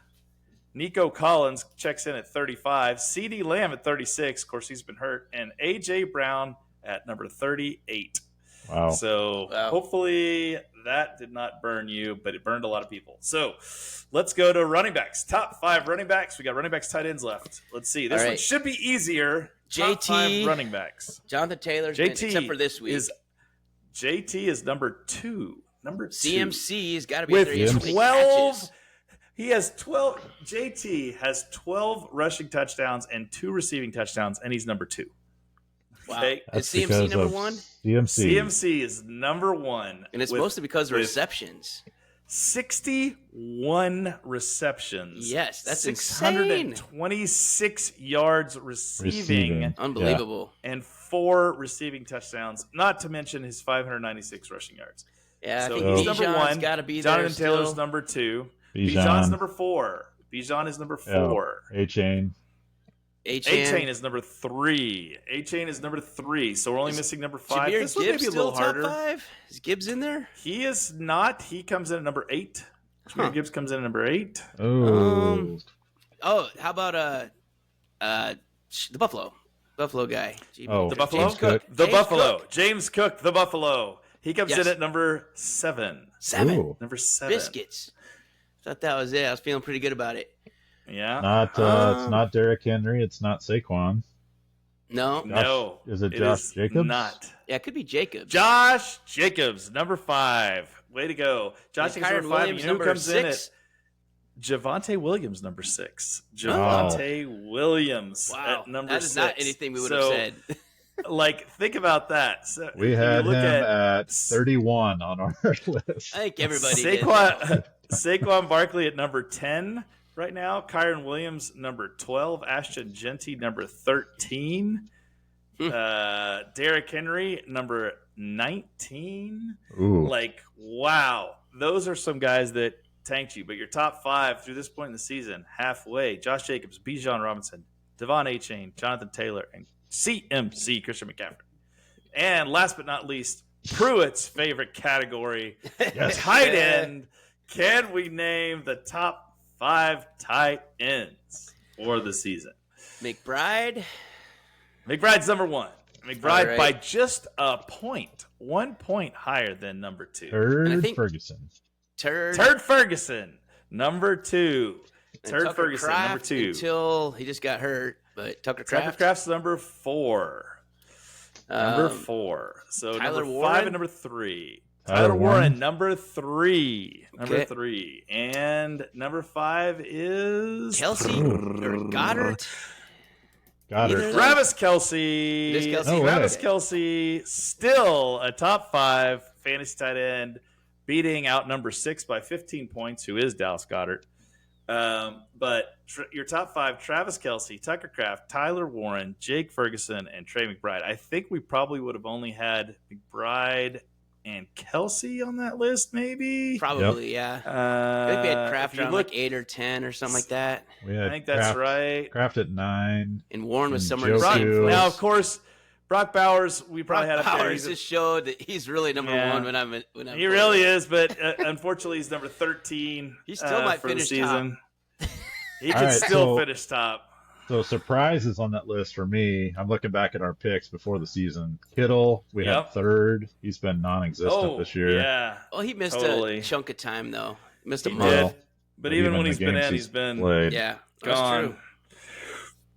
Speaker 1: Nico Collins checks in at 35. CeeDee Lamb at 36. Of course, he's been hurt. And AJ Brown at number 38.
Speaker 3: Wow.
Speaker 1: So
Speaker 2: Wow.
Speaker 1: hopefully that did not burn you, but it burned a lot of people. So let's go to running backs. Top 5 running backs. We got running backs, tight ends left. Let's see. This
Speaker 2: All
Speaker 1: one
Speaker 2: right.
Speaker 1: should be easier. Top
Speaker 2: JT
Speaker 1: 5 running backs.
Speaker 2: Jonathan Taylor's
Speaker 1: JT
Speaker 2: been, except for this week.
Speaker 1: JT is number 2. Number 2.
Speaker 2: CMC has got to be
Speaker 1: With
Speaker 2: there. He has so many
Speaker 1: 12.
Speaker 2: catches.
Speaker 1: He has 12. JT has 12 rushing touchdowns and 2 receiving touchdowns, and he's number 2.
Speaker 2: Wow.
Speaker 1: Okay.
Speaker 2: Is
Speaker 3: That's
Speaker 2: CMC
Speaker 3: because
Speaker 2: number
Speaker 3: of
Speaker 2: 1?
Speaker 3: CMC.
Speaker 1: CMC is number 1.
Speaker 2: And it's
Speaker 1: with
Speaker 2: mostly because of
Speaker 1: with
Speaker 2: receptions.
Speaker 1: 61 receptions.
Speaker 2: Yes, that's
Speaker 1: 626 yards receiving.
Speaker 2: Unbelievable.
Speaker 1: And 4 receiving touchdowns, not to mention his 596 rushing yards.
Speaker 2: Yeah,
Speaker 1: So
Speaker 2: I think
Speaker 1: he's number
Speaker 2: Bijan's
Speaker 1: 1.
Speaker 2: got to be
Speaker 1: Jonathan
Speaker 2: there
Speaker 1: Taylor's
Speaker 2: still.
Speaker 1: number 2.
Speaker 3: Bijan.
Speaker 1: Bijan's number 4. Bijan is number 4.
Speaker 3: A-Chain.
Speaker 1: A-Chain is number 3. A-Chain is number 3. So we're only missing number 5.
Speaker 2: Jameer
Speaker 1: This one may
Speaker 2: Gibbs
Speaker 1: be a
Speaker 2: still
Speaker 1: little
Speaker 2: top
Speaker 1: harder.
Speaker 2: 5? Is Gibbs in there?
Speaker 1: He is not. He comes in at number 8. Jameer Gibbs comes in at number 8.
Speaker 3: Oh.
Speaker 2: Oh, how about the Buffalo guy?
Speaker 3: Oh,
Speaker 1: The Buffalo?
Speaker 3: James Cook.
Speaker 1: The
Speaker 2: James
Speaker 1: Buffalo.
Speaker 2: Cook.
Speaker 1: James Cook, the Buffalo. He comes
Speaker 2: Yes.
Speaker 1: in at number 7.
Speaker 2: 7
Speaker 3: Ooh.
Speaker 1: Number 7.
Speaker 2: biscuits. Thought that was it. I was feeling pretty good about it.
Speaker 1: Yeah.
Speaker 3: It's not Derrick Henry. It's not Saquon.
Speaker 2: No,
Speaker 1: No.
Speaker 3: Is it
Speaker 1: it
Speaker 3: Josh
Speaker 1: is
Speaker 3: Jacobs?
Speaker 1: Not.
Speaker 2: yeah, it could be Jacobs.
Speaker 1: Josh Jacobs, number 5. Way to go. Josh
Speaker 2: And
Speaker 1: Jacobs,
Speaker 2: Kyren
Speaker 1: number 5.
Speaker 2: Williams,
Speaker 1: You know who
Speaker 2: number
Speaker 1: comes in
Speaker 2: 6.
Speaker 1: at Javonte Williams, number 6.
Speaker 3: Wow.
Speaker 1: Javonte Williams
Speaker 2: Wow,
Speaker 1: at number
Speaker 2: that
Speaker 1: 6.
Speaker 2: is not anything we would have said.
Speaker 1: Like, think about that. So
Speaker 3: We
Speaker 1: if
Speaker 3: had
Speaker 1: you
Speaker 3: him
Speaker 1: look
Speaker 3: at 31 on our list.
Speaker 2: I think everybody did.
Speaker 1: Saquon Barkley at number 10 right now. Kyron Williams, number 12. Ashton Genty, number 13. Derrick Henry, number 19.
Speaker 3: Ooh.
Speaker 1: Like, wow. Those are some guys that tanked you. But your top 5 through this point in the season, halfway, Josh Jacobs, Bijan Robinson, Devon A-Chain, Jonathan Taylor, and CMC, Christian McCaffrey. And last but not least, Pruitt's favorite category, tight end. Can we name the top 5 tight ends for the season?
Speaker 2: McBride.
Speaker 1: McBride's number 1. McBride
Speaker 2: All right.
Speaker 1: by just a point. 1 point higher than number 2.
Speaker 3: Turd
Speaker 2: And I think-
Speaker 3: Ferguson.
Speaker 1: Turd Ferguson, number 2.
Speaker 2: And
Speaker 1: Turd
Speaker 2: Tucker
Speaker 1: Ferguson, number
Speaker 2: Kraft
Speaker 1: 2.
Speaker 2: until he just got hurt. But Tucker
Speaker 1: Tucker
Speaker 2: Kraft.
Speaker 1: Kraft's number 4. Number 4. So
Speaker 2: Tyler
Speaker 1: number 5
Speaker 2: Warren?
Speaker 1: and number 3.
Speaker 3: Tyler
Speaker 1: Tyler Warren,
Speaker 3: Warren.
Speaker 1: number 3. Number
Speaker 2: Okay.
Speaker 1: 3. And number 5 is
Speaker 2: Kelsey or Goddard.
Speaker 3: Goddard.
Speaker 2: Either-
Speaker 1: Travis Kelce.
Speaker 2: It is Kelce.
Speaker 3: No way.
Speaker 1: Travis Kelce, still a top 5 fantasy tight end, beating out number 6 by 15 points, who is Dallas Goddard. But your top 5: Travis Kelce, Tucker Kraft, Tyler Warren, Jake Ferguson, and Trey McBride. I think we probably would have only had McBride and Kelce on that list, maybe.
Speaker 2: Probably, yeah. I think we had Kraft around
Speaker 1: look,
Speaker 2: like 8 or 10 or something like that.
Speaker 3: We had
Speaker 1: I think that's right.
Speaker 3: Kraft at 9.
Speaker 2: And Warren was
Speaker 3: And
Speaker 2: somewhere in the
Speaker 3: Joku.
Speaker 2: same place.
Speaker 1: Now, of course, Brock Bowers, we probably
Speaker 2: Brock
Speaker 1: had a
Speaker 2: Bowers just showed that he's really number one when I'm
Speaker 1: He really is, but unfortunately, he's number 13.
Speaker 2: He still might
Speaker 1: for
Speaker 2: finish
Speaker 1: the season.
Speaker 2: top.
Speaker 1: He could still finish top.
Speaker 3: So surprises on that list for me. I'm looking back at our picks before the season. Kittle, we had 3rd. He's been non-existent this year.
Speaker 1: Yeah.
Speaker 2: Well, he missed a chunk of time though. He missed a
Speaker 1: He
Speaker 2: month.
Speaker 1: did. But even when he's been in, he's been
Speaker 3: played.
Speaker 2: Yeah,
Speaker 1: gone.
Speaker 2: that's true.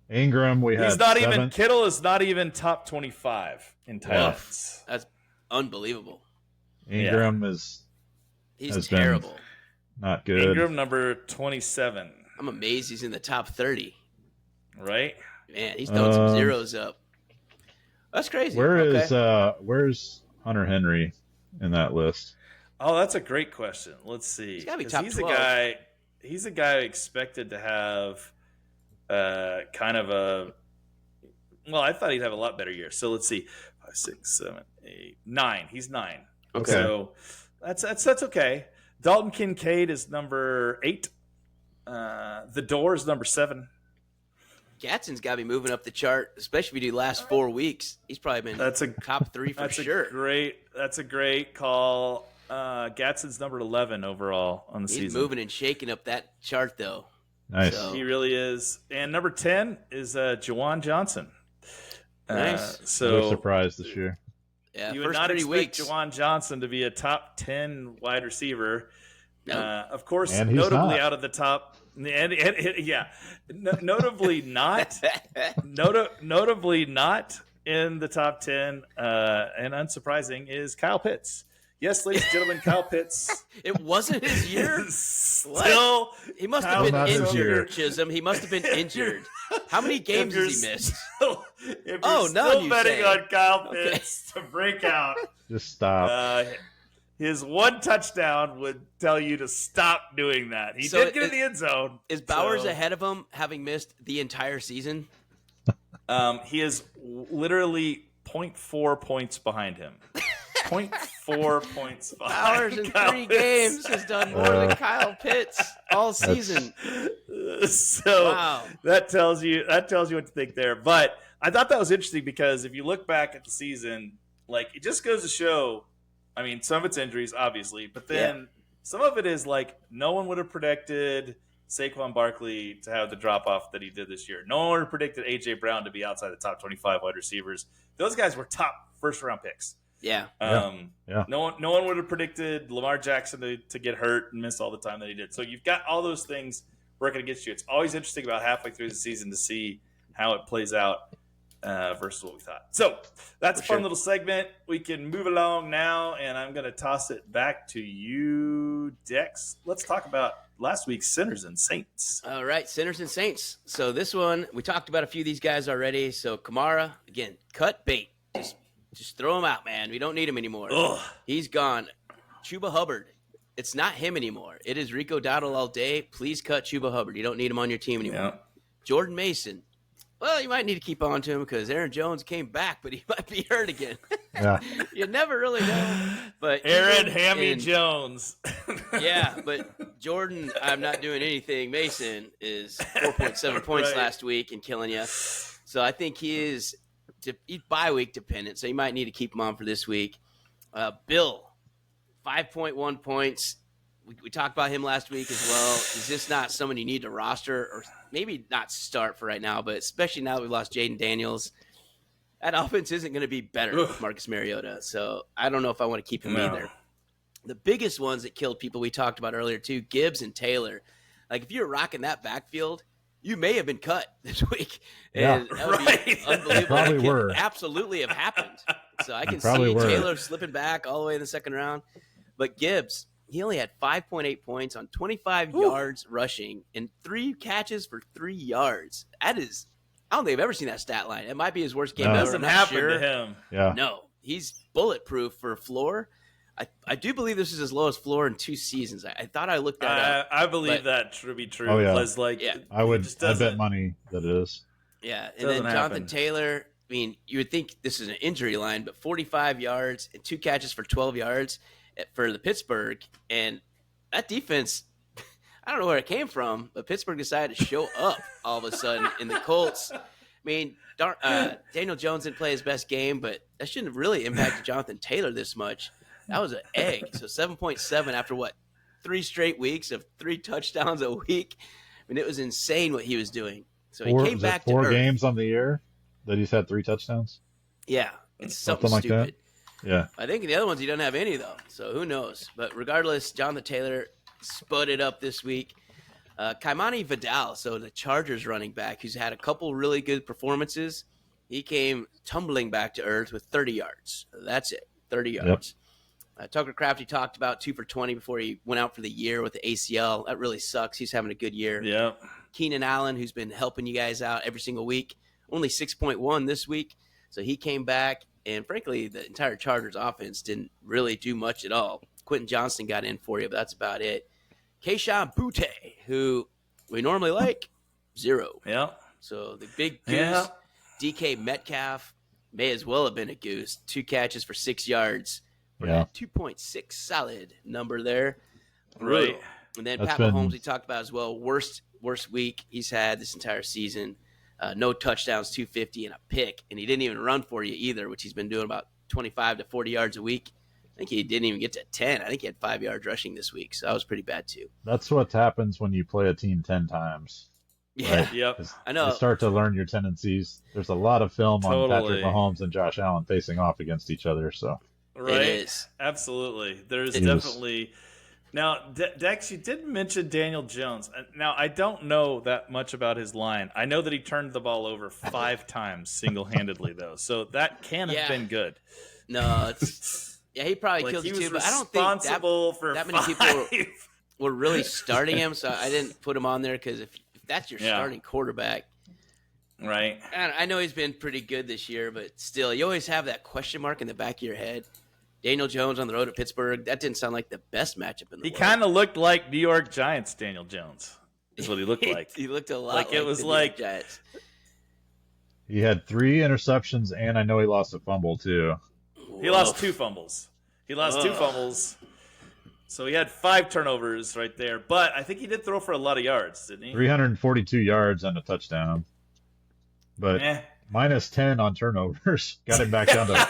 Speaker 3: Ingram, we had
Speaker 1: He's not
Speaker 3: 7th.
Speaker 1: even Kittle is not even top 25 in tight ends.
Speaker 2: That's unbelievable.
Speaker 3: Ingram
Speaker 2: He's
Speaker 3: has
Speaker 2: terrible.
Speaker 3: been not good.
Speaker 1: Ingram number 27.
Speaker 2: I'm amazed he's in the top 30.
Speaker 1: Right?
Speaker 2: Man, he's throwing some zeros up. That's crazy.
Speaker 3: Where's Hunter Henry in that list?
Speaker 1: Oh, that's a great question. Let's see.
Speaker 2: He's gotta be top 12.
Speaker 1: He's a guy expected to have kind of a. Well, I thought he'd have a lot better year. So let's see, 5, 6, 7, 8, 9. He's 9.
Speaker 3: Okay.
Speaker 1: So that's okay. Dalton Kincaid is number 8. The Door is number 7.
Speaker 2: Gadsden's got to be moving up the chart, especially if you do last 4 weeks. He's probably been top 3 for sure.
Speaker 1: That's a great call. Gadsden's number 11 overall on the season.
Speaker 2: He's moving and shaking up that chart, though.
Speaker 3: Nice.
Speaker 2: So,
Speaker 1: He really is. And number 10 is Jawan Johnson.
Speaker 2: Nice.
Speaker 3: No surprise this year.
Speaker 2: yeah,
Speaker 1: You would
Speaker 2: first
Speaker 1: not
Speaker 2: 3
Speaker 1: expect
Speaker 2: weeks.
Speaker 1: Jawan Johnson to be a top 10 wide receiver.
Speaker 2: No.
Speaker 1: Of course,
Speaker 3: And he's
Speaker 1: notably
Speaker 3: not.
Speaker 1: out of the top. Notably not. Notably not in the top 10. And unsurprising is Kyle Pitts. Yes, ladies and gentlemen, Kyle Pitts.
Speaker 2: It wasn't his year.
Speaker 1: Still,
Speaker 2: He must
Speaker 1: Kyle
Speaker 2: have been
Speaker 3: not his year.
Speaker 2: injured, Chisholm. He must have been injured. How many games
Speaker 1: if
Speaker 2: has he missed?
Speaker 1: If
Speaker 2: Oh,
Speaker 1: you're
Speaker 2: none,
Speaker 1: still
Speaker 2: you
Speaker 1: betting
Speaker 2: say.
Speaker 1: on Kyle
Speaker 2: Okay.
Speaker 1: Pitts to break out,
Speaker 3: Just stop.
Speaker 1: his one touchdown would tell you to stop doing that. He
Speaker 2: So
Speaker 1: did get in the end zone.
Speaker 2: Is Bowers
Speaker 1: so,
Speaker 2: ahead of him, having missed the entire season?
Speaker 1: He is literally 0.4 points behind him. 0.4 points behind
Speaker 2: Bowers in
Speaker 1: Kyle
Speaker 2: 3
Speaker 1: Pitts.
Speaker 2: games has done more than Kyle Pitts all season.
Speaker 1: So
Speaker 2: Wow.
Speaker 1: that tells you what to think there. But I thought that was interesting because if you look back at the season, like it just goes to show. I mean, some of it's injuries, obviously, but then some of it is like no one would have predicted Saquon Barkley to have the drop off that he did this year. No one would have predicted AJ Brown to be outside the top 25 wide receivers. Those guys were top first round picks.
Speaker 2: Yeah.
Speaker 3: Yeah.
Speaker 1: No one would have predicted Lamar Jackson to get hurt and miss all the time that he did. So you've got all those things working against you. It's always interesting about halfway through the season to see how it plays out versus what we thought. So that's a fun little segment. We can move along now, and I'm going to toss it back to you, Dex. Let's talk about last week's Sinners and Saints.
Speaker 2: All right, Sinners and Saints. So this one, we talked about a few of these guys already. So Kamara, again, cut bait. Just throw him out, man. We don't need him anymore.
Speaker 1: Ugh.
Speaker 2: He's gone. Chuba Hubbard. It's not him anymore. It is Rico Dowdle all day. Please cut Chuba Hubbard. You don't need him on your team anymore.
Speaker 1: Yeah.
Speaker 2: Jordan Mason. Well, you might need to keep on to him because Aaron Jones came back, but he might be hurt again.
Speaker 3: Yeah.
Speaker 2: You never really know. But
Speaker 1: Aaron
Speaker 2: even
Speaker 1: Hammy
Speaker 2: in-
Speaker 1: Jones.
Speaker 2: Yeah, but Jordan, I'm not doing anything. Mason is 4.7 points
Speaker 1: Right.
Speaker 2: last week and killing you. So I think he's bye week dependent. So you might need to keep him on for this week. Bill, 5.1 points. We talked about him last week as well. He's just not someone you need to roster or maybe not start for right now, but especially now that we've lost Jaden Daniels. That offense isn't going to be better with Marcus Mariota. So I don't know if I want to keep him either. The biggest ones that killed people we talked about earlier too, Gibbs and Taylor. Like if you're rocking that backfield, you may have been cut this week. And that would be unbelievable.
Speaker 3: Probably
Speaker 2: It could
Speaker 3: were.
Speaker 2: absolutely have happened. So I can
Speaker 3: probably
Speaker 2: see
Speaker 3: were.
Speaker 2: Taylor slipping back all the way in the second round. But Gibbs, he only had 5.8 points on 25 yards rushing and 3 catches for 3 yards. That is, I don't think I've ever seen that stat line. It might be his worst game
Speaker 3: No.
Speaker 2: ever.
Speaker 1: Doesn't
Speaker 2: I'm not
Speaker 1: happen
Speaker 2: sure.
Speaker 1: to him.
Speaker 3: Yeah.
Speaker 2: No, he's bulletproof for floor. I do believe this is his lowest floor in 2 seasons. I thought I looked that up.
Speaker 1: I believe that to be true.
Speaker 3: Oh, yeah.
Speaker 1: Because,
Speaker 3: I bet money that it is.
Speaker 2: Yeah, and then Jonathan Taylor, I mean, you would think this is an injury line, but 45 yards and 2 catches for 12 yards for the Pittsburgh. And that defense, I don't know where it came from, but Pittsburgh decided to show up all of a sudden in the Colts. I mean, Daniel Jones didn't play his best game, but that shouldn't have really impacted Jonathan Taylor this much. That was an egg. So 7.7 after 3 straight weeks of 3 touchdowns a week. I mean, it was insane what he was doing. So he came back to
Speaker 3: 4 games on the year that he's had 3 touchdowns.
Speaker 2: Yeah, it's something
Speaker 3: like
Speaker 2: stupid.
Speaker 3: That. Yeah,
Speaker 2: I think the other ones he doesn't have any though. So who knows? But regardless, Jonathan Taylor sputted up this week. Kaimani Vidal, so the Chargers running back, who's had a couple really good performances, he came tumbling back to earth with 30 yards. That's it, 30 yards. Yep. Tucker Crafty talked about 2 for 20 before he went out for the year with the ACL. That really sucks. He's having a good year.
Speaker 1: Yeah.
Speaker 2: Keenan Allen, who's been helping you guys out every single week, only 6.1 this week. So he came back, and frankly, the entire Chargers offense didn't really do much at all. Quentin Johnston got in for you, but that's about it. Keyshawn Butte, who we normally like, 0.
Speaker 1: Yeah.
Speaker 2: So the big goose, DK Metcalf, may as well have been a goose. 2 catches for 6 yards.
Speaker 3: Yeah.
Speaker 2: 2.6 solid number there.
Speaker 1: Right.
Speaker 2: And then Pat Mahomes, we talked about as well. Worst week he's had this entire season. No touchdowns, 250 and a pick. And he didn't even run for you either, which he's been doing about 25 to 40 yards a week. I think he didn't even get to 10. I think he had 5 yards rushing this week. So that was pretty bad too.
Speaker 3: That's what happens when you play a team 10 times.
Speaker 2: Yeah.
Speaker 3: Right?
Speaker 1: Yep.
Speaker 2: I know.
Speaker 3: You start to learn your tendencies. There's a lot of film on
Speaker 1: Totally.
Speaker 3: Patrick Mahomes and Josh Allen facing off against each other. So
Speaker 1: Right.
Speaker 2: It is.
Speaker 1: Absolutely. There's
Speaker 3: It is.
Speaker 1: definitely. Now, Dex, you did mention Daniel Jones. Now, I don't know that much about his line. I know that he turned the ball over 5 times single-handedly, though. So that can have been good.
Speaker 2: No, it's he probably killed you too, but I don't think that many people were really starting him, so I didn't put him on there because if that's your starting quarterback.
Speaker 1: Right.
Speaker 2: I know he's been pretty good this year, but still, you always have that question mark in the back of your head. Daniel Jones on the road to Pittsburgh, that didn't sound like the best matchup in the world.
Speaker 1: He kind of looked like New York Giants Daniel Jones is what he looked like.
Speaker 2: He looked a lot
Speaker 1: like it was
Speaker 2: the
Speaker 1: like
Speaker 2: New York Giants.
Speaker 3: he had 3 interceptions, and I know he lost a fumble too.
Speaker 1: He lost 2 fumbles. So he had 5 turnovers right there. But I think he did throw for a lot of yards, didn't he?
Speaker 3: 342 yards and a touchdown. But minus 10 on turnovers got him back down to.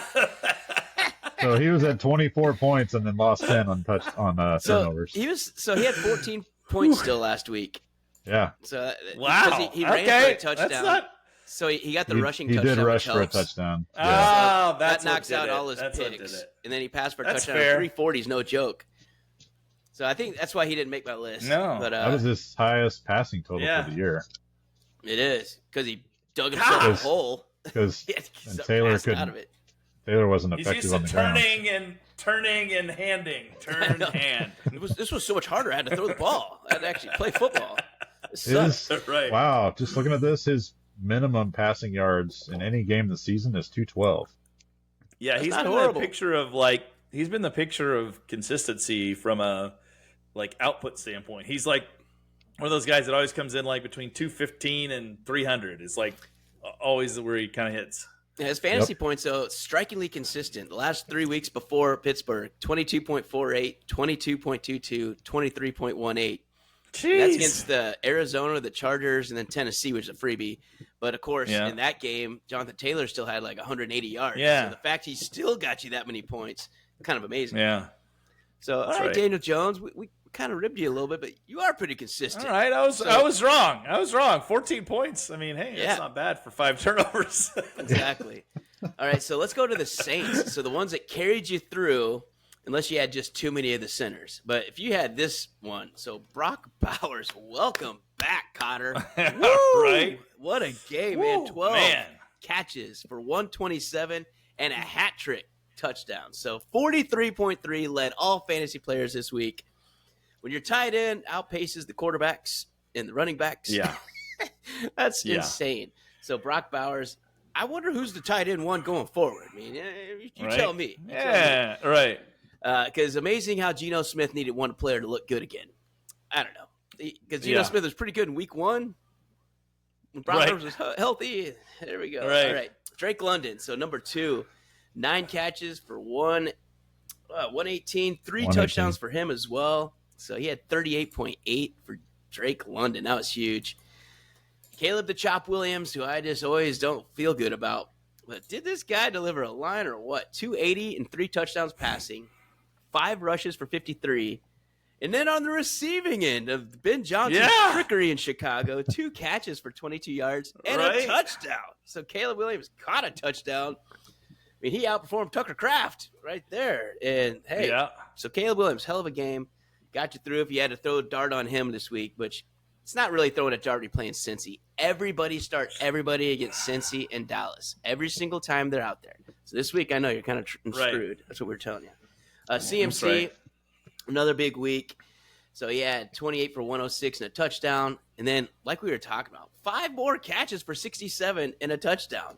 Speaker 3: So he was at 24 points and then lost 10 on turnovers.
Speaker 2: He had 14 points still last week.
Speaker 3: Yeah.
Speaker 2: So
Speaker 1: wow.
Speaker 2: He ran for a touchdown. So he got the rushing touchdown.
Speaker 3: He did rush
Speaker 2: which
Speaker 3: for a
Speaker 2: helps.
Speaker 3: touchdown.
Speaker 1: Yeah. Oh,
Speaker 2: that knocks out all his picks. And then he passed for a touchdown. 340 is no joke. So I think that's why he didn't make my list.
Speaker 1: No.
Speaker 2: But,
Speaker 3: that was his highest passing total for the year.
Speaker 2: It is. Because he dug himself a hole.
Speaker 3: Because Taylor couldn't.
Speaker 2: Out of it.
Speaker 3: Taylor wasn't effective on the ground.
Speaker 1: Turning and handing. Turn hand.
Speaker 2: This was so much harder. I had to throw the ball. I had to actually play football.
Speaker 1: Right.
Speaker 3: Wow. Just looking at this, his minimum passing yards in any game this season is 212.
Speaker 1: Yeah, he's been the picture of consistency from a output standpoint. He's like one of those guys that always comes in like between 215 and 300. It's like always where he kind of hits.
Speaker 2: Yeah, his fantasy points, though, strikingly consistent. The last 3 weeks before Pittsburgh, 22.48, 22.22, 23.18. That's against the Arizona, the Chargers, and then Tennessee, which is a freebie. But, of course, in that game, Jonathan Taylor still had like 180 yards.
Speaker 1: Yeah.
Speaker 2: So the fact he still got you that many points, kind of amazing.
Speaker 1: Yeah.
Speaker 2: So, all right, Daniel Jones, we kind of ribbed you a little bit, but you are pretty consistent.
Speaker 1: All right, I was wrong. 14 points. I mean, hey, that's not bad for 5 turnovers.
Speaker 2: Exactly. All right, so let's go to the Saints. So the ones that carried you through, unless you had just too many of the centers. But if you had this one, so Brock Bowers, welcome back, Cotter.
Speaker 1: Right?
Speaker 2: What a game, man. 12 catches for 127 and a hat trick touchdown. So 43.3 led all fantasy players this week. When your tight end outpaces the quarterbacks and the running backs, that's insane. So Brock Bowers, I wonder who's the tight end one going forward. I mean, you tell me.
Speaker 1: Right.
Speaker 2: Because amazing how Geno Smith needed one player to look good again. I don't know. Because Geno Smith was pretty good in week 1. When Brown was healthy. There we go.
Speaker 1: Right.
Speaker 2: All right. Drake London. So number 2, 9 catches for 118, 3 touchdowns for him as well. So he had 38.8 for Drake London. That was huge. Caleb the Chop Williams, who I just always don't feel good about. But did this guy deliver a line or what? 280 and 3 touchdowns passing, 5 rushes for 53. And then on the receiving end of Ben Johnson's trickery in Chicago, 2 catches for 22 yards and a touchdown. So Caleb Williams caught a touchdown. I mean, he outperformed Tucker Kraft right there. And, hey, so Caleb Williams, hell of a game. Got you through if you had to throw a dart on him this week, which it's not really throwing a dart. You're playing Cincy. Everybody start everybody against Cincy and Dallas every single time they're out there. So this week, I know you're kind of screwed. That's what we're telling you. CMC, another big week. So he had 28 for 106 and a touchdown. And then, like we were talking about, 5 more catches for 67 and a touchdown.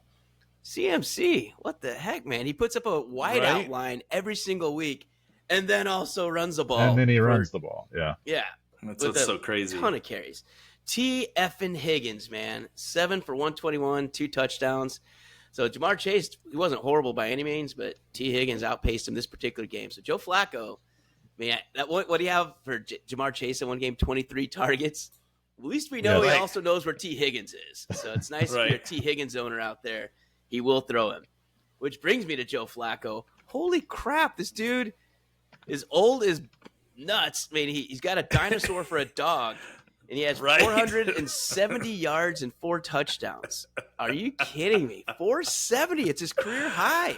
Speaker 2: CMC, what the heck, man? He puts up a wideout line every single week and then also runs the ball.
Speaker 3: And then he runs the ball. Yeah.
Speaker 2: Yeah.
Speaker 1: That's so crazy.
Speaker 2: Ton of carries. T. Effin Higgins, man. 7 for 121, 2 touchdowns. So Jamar Chase, he wasn't horrible by any means, but T. Higgins outpaced him this particular game. So Joe Flacco, man, what do you have for Jamar Chase in one game? 23 targets. At least we know he also knows where T. Higgins is. So it's nice if you're a T. Higgins owner out there. He will throw him. Which brings me to Joe Flacco. Holy crap, this dude is old as nuts. I mean, he's got a dinosaur for a dog, and he has 470 yards and 4 touchdowns. Are you kidding me? 470. It's his career high.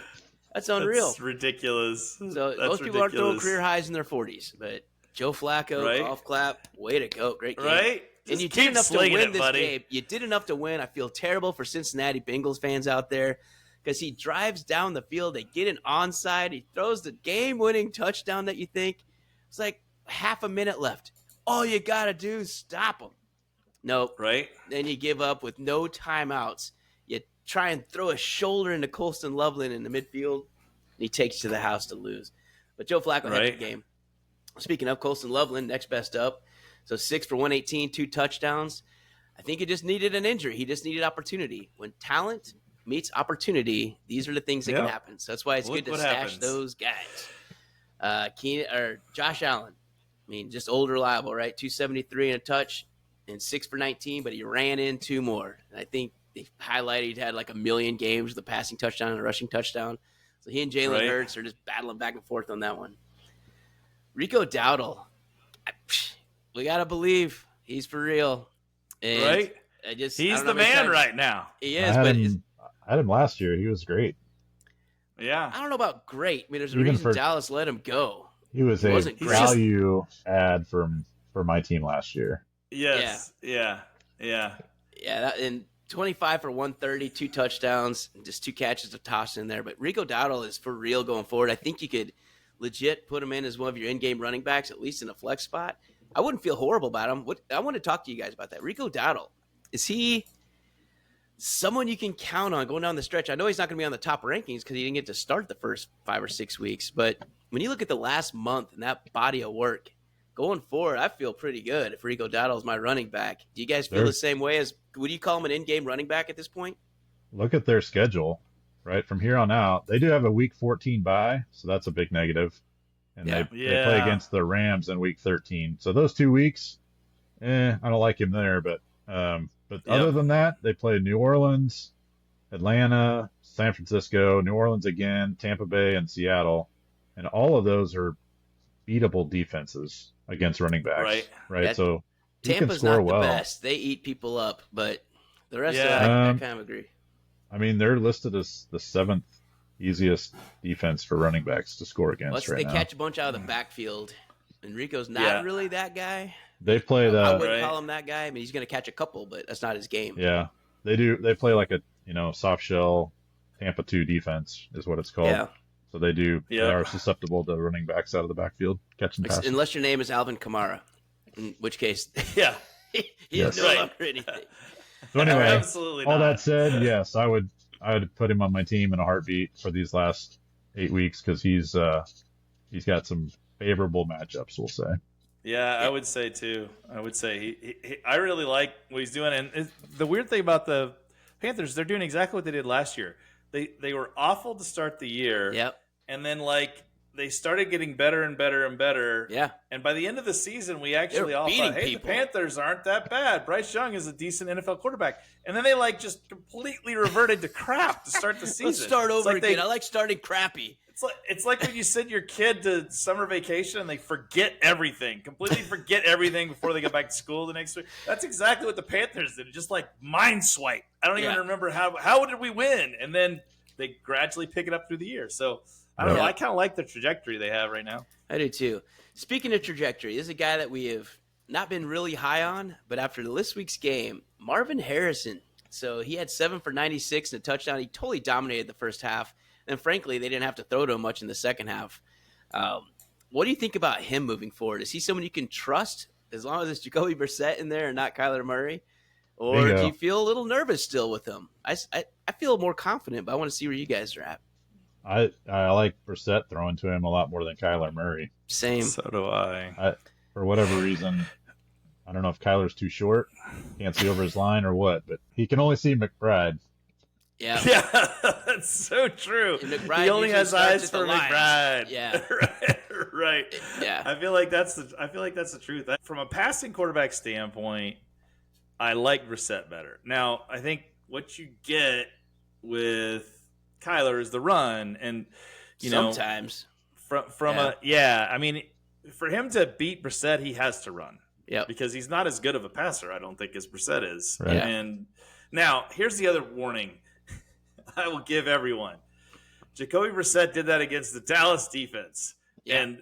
Speaker 2: That's unreal.
Speaker 1: That's ridiculous.
Speaker 2: So most people aren't throwing career highs in their 40s, but Joe Flacco, golf clap, way to go. Great game.
Speaker 1: Right?
Speaker 2: And you did enough to win this game. You did enough to win. I feel terrible for Cincinnati Bengals fans out there because he drives down the field. They get an onside. He throws the game-winning touchdown that you think. It's like half a minute left. All you got to do is stop him. Nope.
Speaker 1: Right?
Speaker 2: Then you give up with no timeouts. You try and throw a shoulder into Colston Loveland in the midfield, and he takes you to the house to lose. But Joe Flacco had the game. Speaking of Colston Loveland, next best up. So 6 for 118, 2 touchdowns. I think he just needed an injury. He just needed opportunity. When talent meets opportunity, these are the things that can happen. So that's why it's good to stash those guys. Josh Allen, I mean, just old reliable, right? 273 and a touch and 6 for 19, but he ran in 2 more. And I think they highlighted he had like a million games with a passing touchdown and a rushing touchdown. So he and Jalen Hurts are just battling back and forth on that one. Rico Dowdle, we got to believe he's for real. And
Speaker 1: he's the man right now.
Speaker 2: He is,
Speaker 3: I had him last year. He was great.
Speaker 1: Yeah.
Speaker 2: I don't know about great. I mean, there's a reason Dallas let him go.
Speaker 3: He was a value add for my team last year.
Speaker 1: Yes. Yeah.
Speaker 2: And 25 for 130, 2 touchdowns, and just 2 catches to toss in there. But Rico Dowdle is for real going forward. I think you could legit put him in as one of your in-game running backs, at least in a flex spot. I wouldn't feel horrible about him. I want to talk to you guys about that. Rico Dowdle, is he someone you can count on going down the stretch? I know he's not going to be on the top rankings because he didn't get to start the first 5 or 6 weeks. But when you look at the last month and that body of work, going forward, I feel pretty good if Rico Dowdle is my running back. Do you guys feel the same way? Would you call him an in-game running back at this point?
Speaker 3: Look at their schedule, right? From here on out, they do have a Week 14 bye, so that's a big negative. And they play against the Rams in Week 13. So those 2 weeks, I don't like him there. But other than that, they play New Orleans, Atlanta, San Francisco, New Orleans again, Tampa Bay, and Seattle. And all of those are beatable defenses against running backs. Right. So
Speaker 2: Tampa's not the best. They eat people up. But the rest of that, I kind of agree.
Speaker 3: I mean, they're listed as the 7th easiest defense for running backs to score against right now.
Speaker 2: They catch a bunch out of the backfield. Enrico's not really that guy.
Speaker 3: They play
Speaker 2: I wouldn't call him that guy. I mean, he's going to catch a couple, but that's not his game.
Speaker 3: Yeah, they do. They play like a soft shell Tampa 2 defense is what it's called. Yeah. So they do. Yeah. They are susceptible to running backs out of the backfield catching passes.
Speaker 2: Unless your name is Alvin Kamara, in which case, he is no longer anything.
Speaker 3: So anyway, absolutely all that said, yes, I would put him on my team in a heartbeat for these last 8 weeks because he's he's got some favorable matchups, we'll say.
Speaker 1: Yeah, I would say too. I would say I really like what he's doing. And the weird thing about the Panthers, they're doing exactly what they did last year. They were awful to start the year.
Speaker 2: Yep.
Speaker 1: And then they started getting better and better and better.
Speaker 2: Yeah.
Speaker 1: And by the end of the season, we actually all thought, hey, the Panthers aren't that bad. Bryce Young is a decent NFL quarterback. And then they just completely reverted to crap to start the season.
Speaker 2: Let's start over again. I like starting crappy.
Speaker 1: It's like when you send your kid to summer vacation and they completely forget everything before they go back to school the next week. That's exactly what the Panthers did. Just mind swipe. I don't even remember how did we win? And then they gradually pick it up through the year. So I don't know. I kind of like the trajectory they have right now.
Speaker 2: I do too. Speaking of trajectory, this is a guy that we have not been really high on, but after this week's game, Marvin Harrison. So he had 7 for 96 and a touchdown. He totally dominated the first half. And frankly, they didn't have to throw to him much in the second half. What do you think about him moving forward? Is he someone you can trust as long as it's Jacoby Brissett in there and not Kyler Murray? Or do you feel a little nervous still with him? I feel more confident, but I want to see where you guys are at.
Speaker 3: I like Brissett throwing to him a lot more than Kyler Murray.
Speaker 2: Same.
Speaker 1: So do I.
Speaker 3: For whatever reason, I don't know if Kyler's too short, can't see over his line or what, but he can only see McBride.
Speaker 2: Yeah,
Speaker 1: that's so true.
Speaker 2: He
Speaker 1: only has eyes for McBride.
Speaker 2: Yeah,
Speaker 1: right.
Speaker 2: Yeah,
Speaker 1: I feel like that's the truth. From a passing quarterback standpoint, I like Brissett better. Now, I think what you get with Kyler is the run, and
Speaker 2: sometimes
Speaker 1: I mean, for him to beat Brissett, he has to run.
Speaker 2: Yeah,
Speaker 1: because he's not as good of a passer, I don't think, as Brissett is.
Speaker 3: Right.
Speaker 1: And now here's the other warning I will give everyone. Jacoby Brissett did that against the Dallas defense. Yeah. And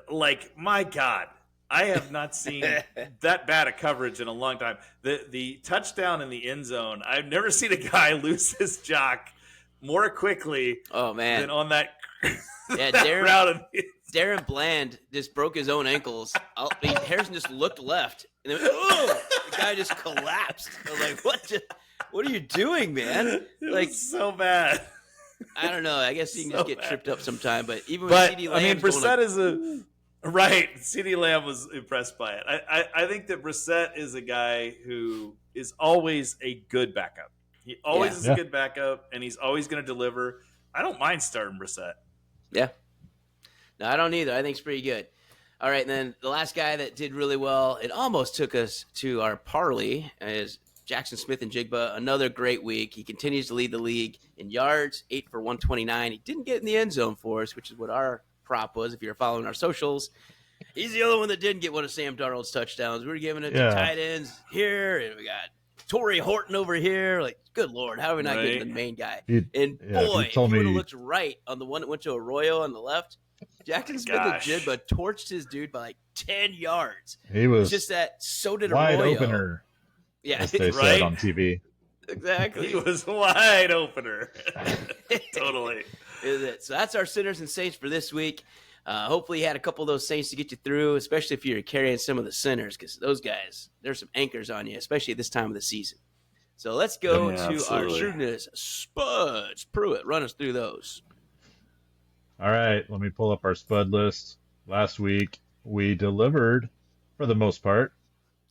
Speaker 1: my God, I have not seen that bad a coverage in a long time. The touchdown in the end zone, I've never seen a guy lose his jock more quickly than on that,
Speaker 2: Darren Bland just broke his own ankles. Harrison just looked left, and then the guy just collapsed. I was like, what are you doing, man?
Speaker 1: It was so bad.
Speaker 2: I don't know. I guess you can just get tripped up sometime. But even with CeeDee Lamb,
Speaker 1: Brissett is right. CeeDee Lamb was impressed by it. I think that Brissett is a guy who is always a good backup. He always is a good backup, and he's always going to deliver. I don't mind starting Brissett.
Speaker 2: Yeah. No, I don't either. I think it's pretty good. All right, and then the last guy that did really well, it almost took us to our parlay, is Jackson Smith-Njigba. Another great week. He continues to lead the league in yards, 8 for 129. He didn't get in the end zone for us, which is what our prop was if you're following our socials. He's the only one that didn't get one of Sam Darnold's touchdowns. We were giving it to tight ends here, and we got Torrey Horton over here. Good Lord, how are we not getting the main guy? Boy, if you would have looked right on the one that went to Arroyo on the left, Jackson Smith-Njigba torched his dude by 10 yards.
Speaker 3: He was
Speaker 2: just that. So did
Speaker 3: wide
Speaker 2: Arroyo.
Speaker 3: Opener.
Speaker 2: Yeah,
Speaker 3: as they said on TV.
Speaker 2: Exactly.
Speaker 1: He was wide opener. Totally.
Speaker 2: So that's our sinners and saints for this week. Hopefully you had a couple of those saints to get you through, especially if you're carrying some of the sinners, because those guys, there's some anchors on you, especially at this time of the season. So let's go to our Shrewdness Spuds. Pruitt, run us through those.
Speaker 3: All right, let me pull up our Spud list. Last week, we delivered, for the most part.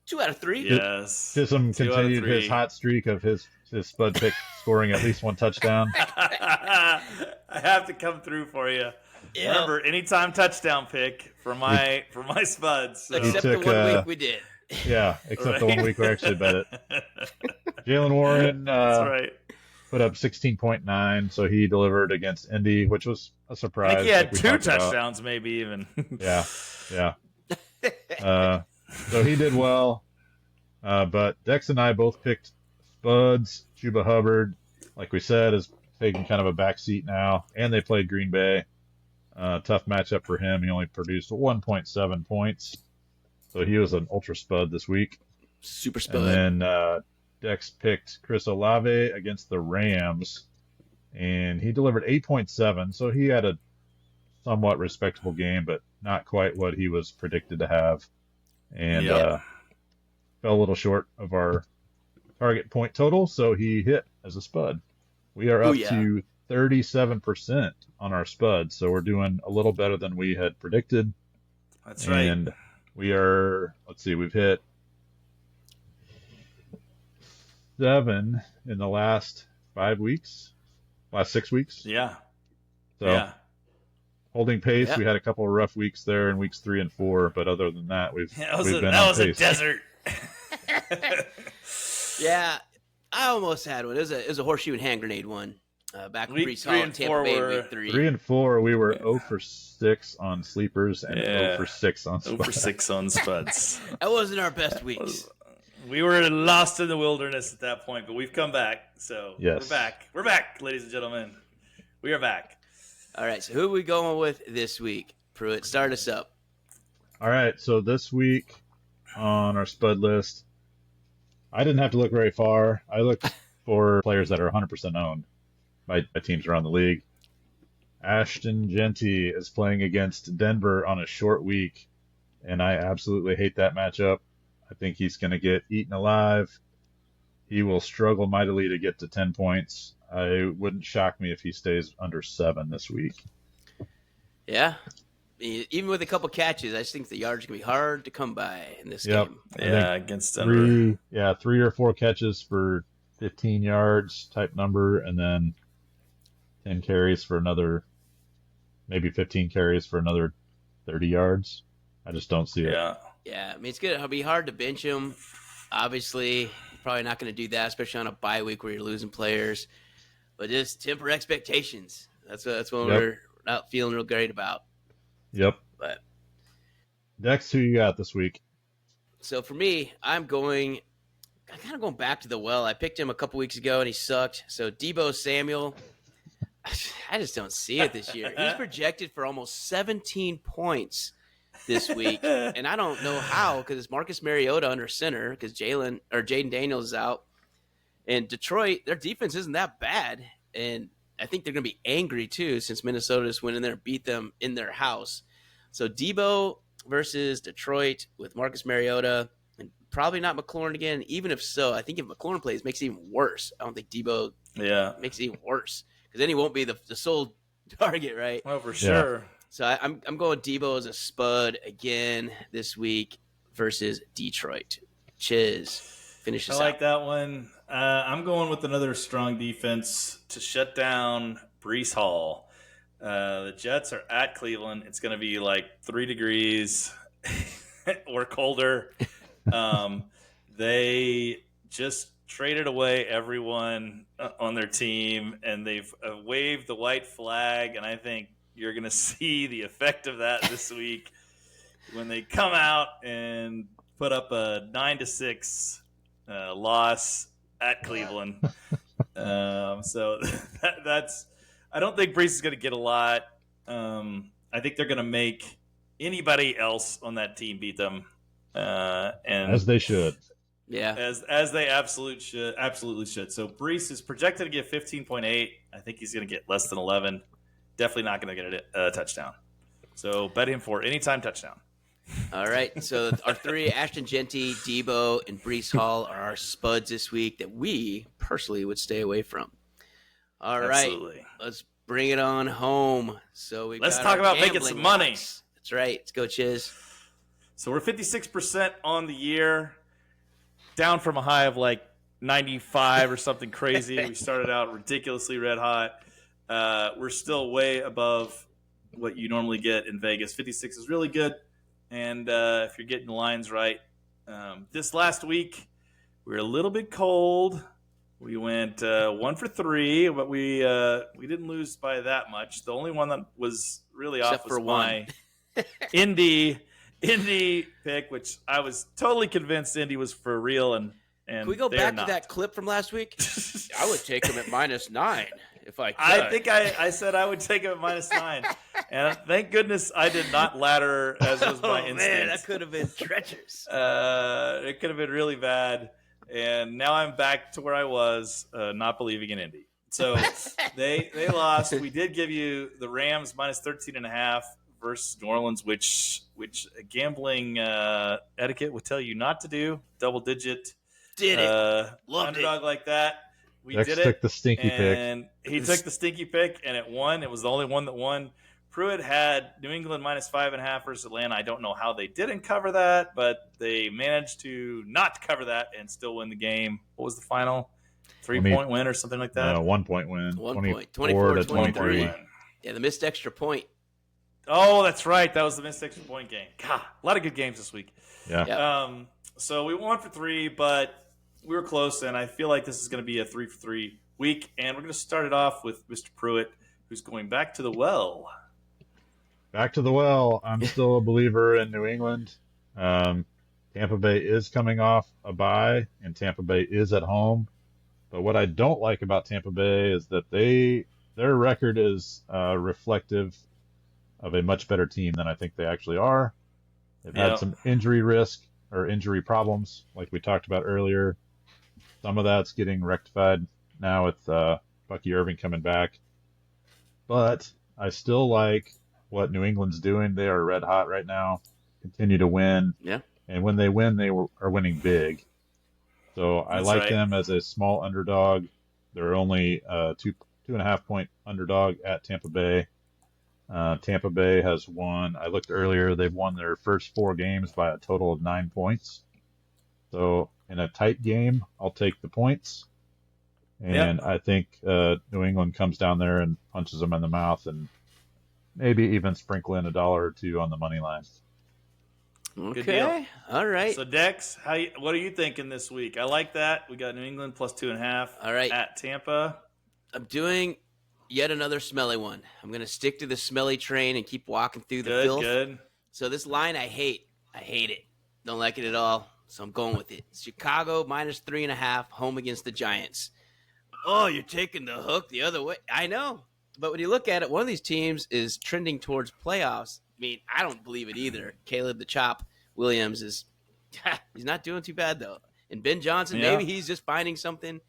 Speaker 2: 2 out of 3.
Speaker 1: Yes.
Speaker 3: Chisholm continued his hot streak of his Spud pick scoring at least one touchdown.
Speaker 1: I have to come through for you. Yeah. Remember, anytime touchdown pick for my Spuds. So.
Speaker 2: Except the 1 week we did.
Speaker 3: Yeah, except the 1 week we actually bet it. Jalen Warren
Speaker 1: That's right.
Speaker 3: Put up 16.9, so he delivered against Indy, which was a surprise.
Speaker 1: I think he had 2 touchdowns, maybe even.
Speaker 3: Yeah. So he did well. But Dex and I both picked Spuds. Chuba Hubbard, like we said, is taking kind of a backseat now, and they played Green Bay. Tough matchup for him. He only produced 1.7 points. So he was an ultra spud this week.
Speaker 2: Super spud.
Speaker 3: And then Dex picked Chris Olave against the Rams, and he delivered 8.7. So he had a somewhat respectable game, but not quite what he was predicted to have. And fell a little short of our target point total, so he hit as a spud. We are up to 37% on our spud. So we're doing a little better than we had predicted.
Speaker 1: That's right.
Speaker 3: And we are, let's see, we've hit 7 in the last 5 weeks, last 6 weeks.
Speaker 1: Yeah.
Speaker 3: So
Speaker 1: yeah.
Speaker 3: holding pace.
Speaker 2: Yeah.
Speaker 3: We had a couple of rough weeks there in weeks 3 and 4, but other than that, we've been on
Speaker 1: that was
Speaker 3: pace.
Speaker 1: a desert.
Speaker 2: Yeah, I almost had one. It was a horseshoe and hand grenade one. Back when
Speaker 1: Week
Speaker 2: Brees
Speaker 1: 3
Speaker 2: Hall in
Speaker 1: and
Speaker 2: Tampa
Speaker 1: 4
Speaker 2: Bay
Speaker 1: were-
Speaker 2: week 3.
Speaker 3: 3 and 4, we were 0 for 6 on sleepers and
Speaker 1: Yeah.
Speaker 3: 0 for 6 on
Speaker 1: Over
Speaker 3: spots.
Speaker 1: 6 on spuds.
Speaker 2: That wasn't our best weeks.
Speaker 1: We were lost in the wilderness at that point, but we've come back. So
Speaker 3: Yes.
Speaker 1: we're back. We're back, ladies and gentlemen. We are back.
Speaker 2: All right, so who are we going with this week? Pruitt, start us up.
Speaker 3: All right, so this week on our spud list, I didn't have to look very far. I looked for players that are 100% owned by teams around the league. Ashton Genty is playing against Denver on a short week, and I absolutely hate that matchup. I think he's going to get eaten alive. He will struggle mightily to get to 10 points. It wouldn't shock me if he stays under 7 this week.
Speaker 2: Yeah. Even with a couple catches, I just think the yards can be hard to come by in this
Speaker 3: Yep.
Speaker 2: game.
Speaker 3: I
Speaker 1: Yeah,
Speaker 3: think
Speaker 1: against Denver.
Speaker 3: 3 or 4 catches for 15 yards type number, and then 10 carries for another, maybe 15 carries for another 30 yards. I just don't see it.
Speaker 1: Yeah.
Speaker 2: Yeah, I mean, it'll be hard to bench him. Obviously, probably not going to do that, especially on a bye week where you're losing players. But just temper expectations. That's what
Speaker 3: Yep.
Speaker 2: we're not feeling real great about.
Speaker 3: Yep.
Speaker 2: But
Speaker 3: Dex, who you got this week?
Speaker 2: so for me, I'm kind of going back to the well. I picked him a couple weeks ago and he sucked. So Deebo Samuel, I just don't see it this year. He's projected for almost 17 points this week, and I don't know how because it's Marcus Mariota under center because Jaden Daniels is out, and Detroit, their defense isn't that bad, and I think they're going to be angry too since Minnesota just went in there and beat them in their house. So Deebo versus Detroit with Marcus Mariota, and probably not McLaurin again. Even if so, I think if McLaurin plays, it makes it even worse. I don't think Deebo makes it even worse because then he won't be the sole target, right?
Speaker 1: Well, for sure.
Speaker 2: So I'm going Deebo as a spud again this week versus Detroit. Chiz, finish
Speaker 1: I
Speaker 2: us
Speaker 1: like
Speaker 2: out.
Speaker 1: that one. I'm going with another strong defense to shut down Brees Hall. The Jets are at Cleveland. It's going to be like 3 degrees or colder. They just traded away everyone on their team, and they've waved the white flag, and I think you're going to see the effect of that this week when they come out and put up a 9-6 loss at Cleveland. So that's. I don't think Brees is going to get a lot. I think they're going to make anybody else on that team beat them, and
Speaker 3: As they should.
Speaker 2: Yeah.
Speaker 1: as they absolutely should. So Brees is projected to get 15.8. I think he's going to get less than 11. Definitely not going to get a touchdown. So bet him for anytime touchdown.
Speaker 2: All right. So our 3, Ashton Genty, Deebo, and Brees Hall are our spuds this week that we personally would stay away from. All right.
Speaker 1: Absolutely.
Speaker 2: Let's bring it on home. So
Speaker 1: Let's talk about making some money.
Speaker 2: Locks. That's right. Let's go, Chiz.
Speaker 1: So we're 56% on the year, down from a high of like 95 or something crazy. We started out ridiculously red hot. We're still way above what you normally get in Vegas. 56 is really good. And if you're getting the lines right, this last week we were a little bit cold. We went 1 for 3, but we didn't lose by that much. The only one that was really
Speaker 2: Except
Speaker 1: off was
Speaker 2: for
Speaker 1: my Indy pick, which I was totally convinced Indy was for real. And
Speaker 2: Can we go
Speaker 1: they're
Speaker 2: back
Speaker 1: not.
Speaker 2: to that clip from last week? I would take him at -9 if I could.
Speaker 1: I think I said I would take him at -9, and thank goodness I did not ladder as was my instinct.
Speaker 2: Man, that could have been treacherous.
Speaker 1: It could have been really bad, and now I'm back to where I was, not believing in Indy. So they lost. We did give you the Rams -13.5 versus New Orleans, which gambling etiquette would tell you not to do. Double digit
Speaker 2: Did it. Loved
Speaker 1: underdog
Speaker 2: it.
Speaker 1: like that. We
Speaker 3: Dex
Speaker 1: did it.
Speaker 3: took the stinky pick.
Speaker 1: And he took the stinky pick, and it won. It was the only one that won. Pruitt had New England -5.5 versus Atlanta. I don't know how they didn't cover that, but they managed to not cover that and still win the game. What was the final? 3-point win or something like that?
Speaker 3: 1 point win.
Speaker 2: 1 point.
Speaker 3: 24 to
Speaker 2: 23.
Speaker 3: 23.
Speaker 2: Yeah, the missed extra point.
Speaker 1: Oh, that's right. That was the missed extra point game. God, a lot of good games this week.
Speaker 3: Yeah.
Speaker 2: Yeah.
Speaker 1: So we won for 3, but we were close, and I feel like this is going to be a 3 for 3 week. And we're going to start it off with Mr. Pruitt, who's going back to the well.
Speaker 3: Back to the well. I'm still a believer in New England. Tampa Bay is coming off a bye, and Tampa Bay is at home. But what I don't like about Tampa Bay is that their record is reflective of a much better team than I think they actually are. They've had some injury risk or injury problems, like we talked about earlier. Some of that's getting rectified now with Bucky Irving coming back. But I still like what New England's doing. They are red hot right now, continue to win.
Speaker 2: Yeah.
Speaker 3: And when they win, are winning big. So I like them as a small underdog. They're only 2.5 point underdog at Tampa Bay. Tampa Bay has won, I looked earlier, they've won their first 4 games by a total of 9 points. So in a tight game, I'll take the points. And I think New England comes down there and punches them in the mouth and maybe even sprinkle in $1 or $2 on the money line.
Speaker 2: Okay. All right.
Speaker 1: So Dex, what are you thinking this week? I like that. We got New England +2.5.
Speaker 2: All right.
Speaker 1: At Tampa.
Speaker 2: I'm doing yet another smelly one. I'm going to stick to the smelly train and keep walking through the filth.
Speaker 1: Good.
Speaker 2: So this line I hate. I hate it. Don't like it at all. So I'm going with it. Chicago -3.5 home against the Giants. Oh, you're taking the hook the other way. I know. But when you look at it, one of these teams is trending towards playoffs. I mean, I don't believe it either. Caleb the Chop Williams he's not doing too bad, though. And Ben Johnson, maybe he's just finding something.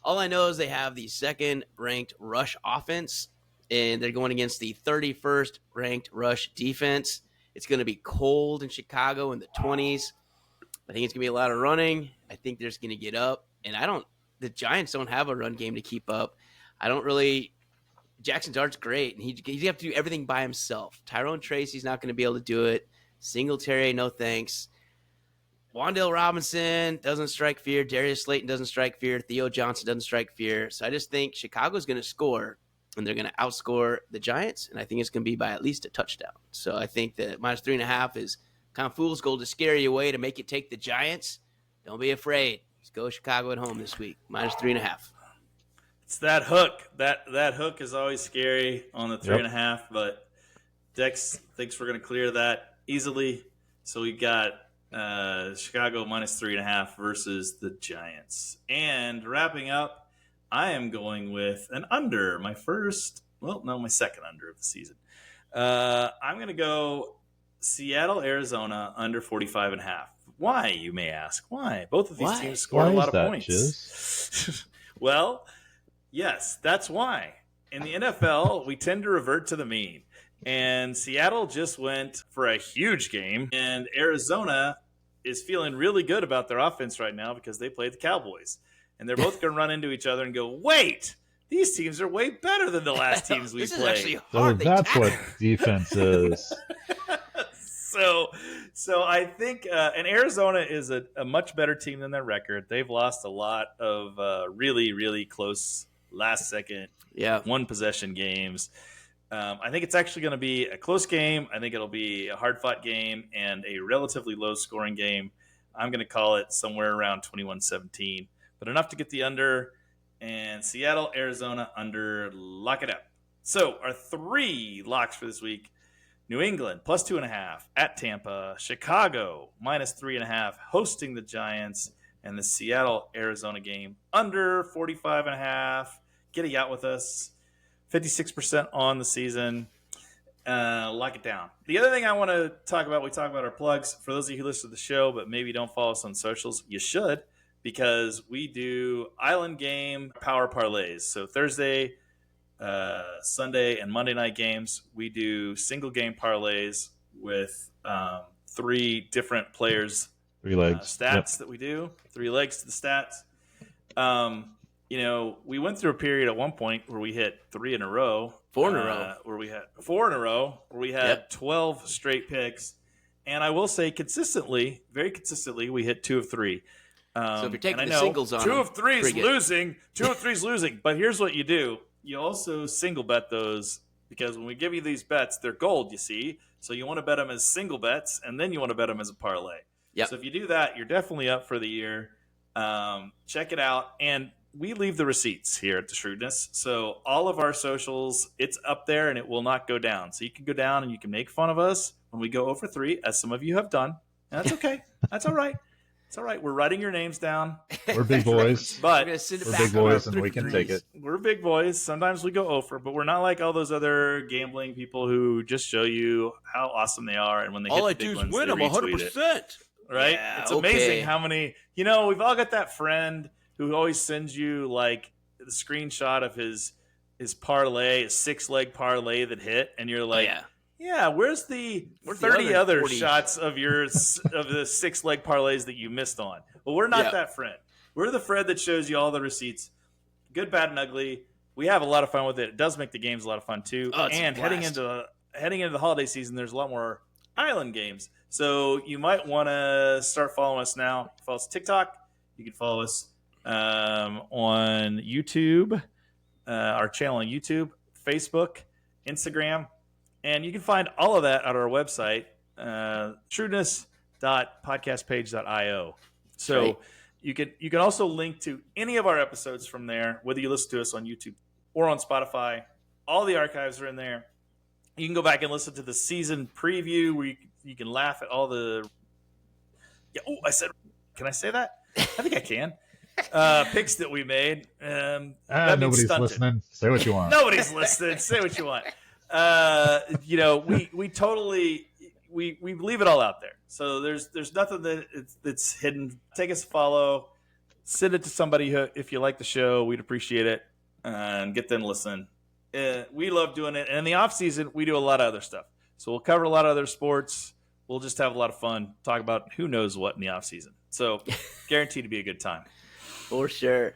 Speaker 2: All I know is they have the second-ranked rush offense, and they're going against the 31st ranked rush defense. It's going to be cold in Chicago in the 20s. I think it's going to be a lot of running. I think they're just going to get up. And the Giants don't have a run game to keep up. Jackson Dart's great, and he'd have to do everything by himself. Tyrone Tracy's not going to be able to do it. Singletary, no thanks. Wan'Dale Robinson doesn't strike fear. Darius Slayton doesn't strike fear. Theo Johnson doesn't strike fear. So I just think Chicago's going to score, and they're going to outscore the Giants, and I think it's going to be by at least a touchdown. So I think that -3.5 is kind of fool's gold to scare you away to make you take the Giants. Don't be afraid. Just go Chicago at home this week. -3.5.
Speaker 1: It's that hook. That hook is always scary on the 3.5, but Dex thinks we're going to clear that easily. So we got Chicago -3.5 versus the Giants. And wrapping up, I am going with an under. My second under of the season. I'm going to go Seattle, Arizona under 45.5. Why, you may ask? Why? Both of these teams scored a lot of points. Well, yes, that's why. In the NFL, we tend to revert to the mean. And Seattle just went for a huge game. And Arizona is feeling really good about their offense right now because they played the Cowboys. And they're both going to run into each other and go, wait, these teams are way better than the last teams we played.
Speaker 3: So that's what defense is.
Speaker 1: So I think, and Arizona is a much better team than their record. They've lost a lot of really, really close last-second, one-possession games. I think it's actually going to be a close game. I think it'll be a hard-fought game and a relatively low-scoring game. I'm going to call it somewhere around 21-17, but enough to get the under. And Seattle, Arizona, under, lock it up. So our 3 locks for this week: New England +2.5 at Tampa, Chicago -3.5 hosting the Giants, and the Seattle Arizona game under 45.5. Get it out with us. 56% on the season. Lock it down. The other thing I want to talk about, we talk about our plugs. For those of you who listen to the show but maybe don't follow us on socials, you should, because we do island game power parlays. So Thursday, Sunday, and Monday night games, we do single game parlays with 3 different players.
Speaker 3: 3 legs.
Speaker 1: Stats that we do. 3 legs to the stats. we went through a period at one point where we hit 3 in a row.
Speaker 2: 4 in a row.
Speaker 1: Where we had 4 in a row, where we had 12 straight picks. And I will say very consistently, we hit 2 of 3.
Speaker 2: So if you're taking the singles on
Speaker 1: 2 of 3 is
Speaker 2: pretty good.
Speaker 1: losing. 2 of 3 is losing. But here's what you do. You also single bet those, because when we give you these bets, they're gold, you see. So you want to bet them as single bets, and then you want to bet them as a parlay.
Speaker 2: Yep.
Speaker 1: So if you do that, you're definitely up for the year. Check it out. And we leave the receipts here at the Shrewdness. So all of our socials, it's up there and it will not go down. So you can go down and you can make fun of us when we go over 3, as some of you have done. And that's okay. That's all right. It's all right. We're writing your names down.
Speaker 3: We're big boys.
Speaker 1: But
Speaker 2: We're send it
Speaker 3: We're
Speaker 2: back
Speaker 3: big boys
Speaker 2: on
Speaker 3: and we can take it.
Speaker 1: we're big boys. Sometimes we go over, but we're not like all those other gambling people who just show you how awesome they are. And when they
Speaker 2: All I
Speaker 1: hit the
Speaker 2: do
Speaker 1: big
Speaker 2: is
Speaker 1: ones,
Speaker 2: win.
Speaker 1: they
Speaker 2: I'm
Speaker 1: retweet it.
Speaker 2: 100%.
Speaker 1: Right?
Speaker 2: Yeah,
Speaker 1: It's amazing
Speaker 2: okay.
Speaker 1: how many, we've all got that friend who always sends you like the screenshot of his parlay, his 6-leg parlay that hit, and you're like, where's the 30
Speaker 2: other
Speaker 1: other
Speaker 2: 40?
Speaker 1: shots of your of the 6-leg parlays that you missed on? Well, we're not that friend. We're the friend that shows you all the receipts, good, bad, and ugly. We have a lot of fun with it. It does make the games a lot of fun too.
Speaker 2: Oh, it's a
Speaker 1: and heading
Speaker 2: blast.
Speaker 1: into the holiday season, there's a lot more island games. So you might want to start following us now. Follow us on TikTok. You can follow us on YouTube, our channel on YouTube, Facebook, Instagram, and you can find all of that at our website, shrewdness.podcastpage.io. So
Speaker 2: Right.
Speaker 1: you can also link to any of our episodes from there, whether you listen to us on YouTube or on Spotify. All the archives are in there. You can go back and listen to the season preview where you can laugh at all the. Yeah. Oh, can I say that? I think I can. Picks that we made.
Speaker 3: Nobody's listening. Say what you want.
Speaker 1: Nobody's listening. Say what you want. We totally we leave it all out there. So there's nothing that's hidden. Take us a follow. Send it to somebody who, if you like the show, we'd appreciate it, and get them to listen. We love doing it. And in the off season, we do a lot of other stuff. So we'll cover a lot of other sports. We'll just have a lot of fun. Talk about who knows what in the off season. So guaranteed to be a good time.
Speaker 2: For sure.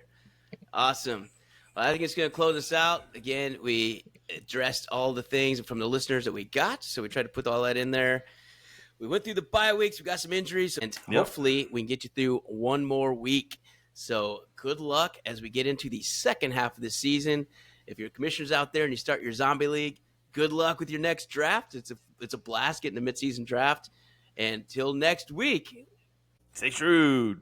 Speaker 2: Awesome. Well, I think it's going to close us out. Again, we addressed all the things from the listeners that we got, so we tried to put all that in there. We went through the bye weeks. We got some injuries, and hopefully we can get you through one more week. So good luck as we get into the second half of the season. If you're commissioners out there and you start your zombie league, good luck with your next draft. It's a blast getting the midseason draft. And until next week,
Speaker 1: stay shrewd.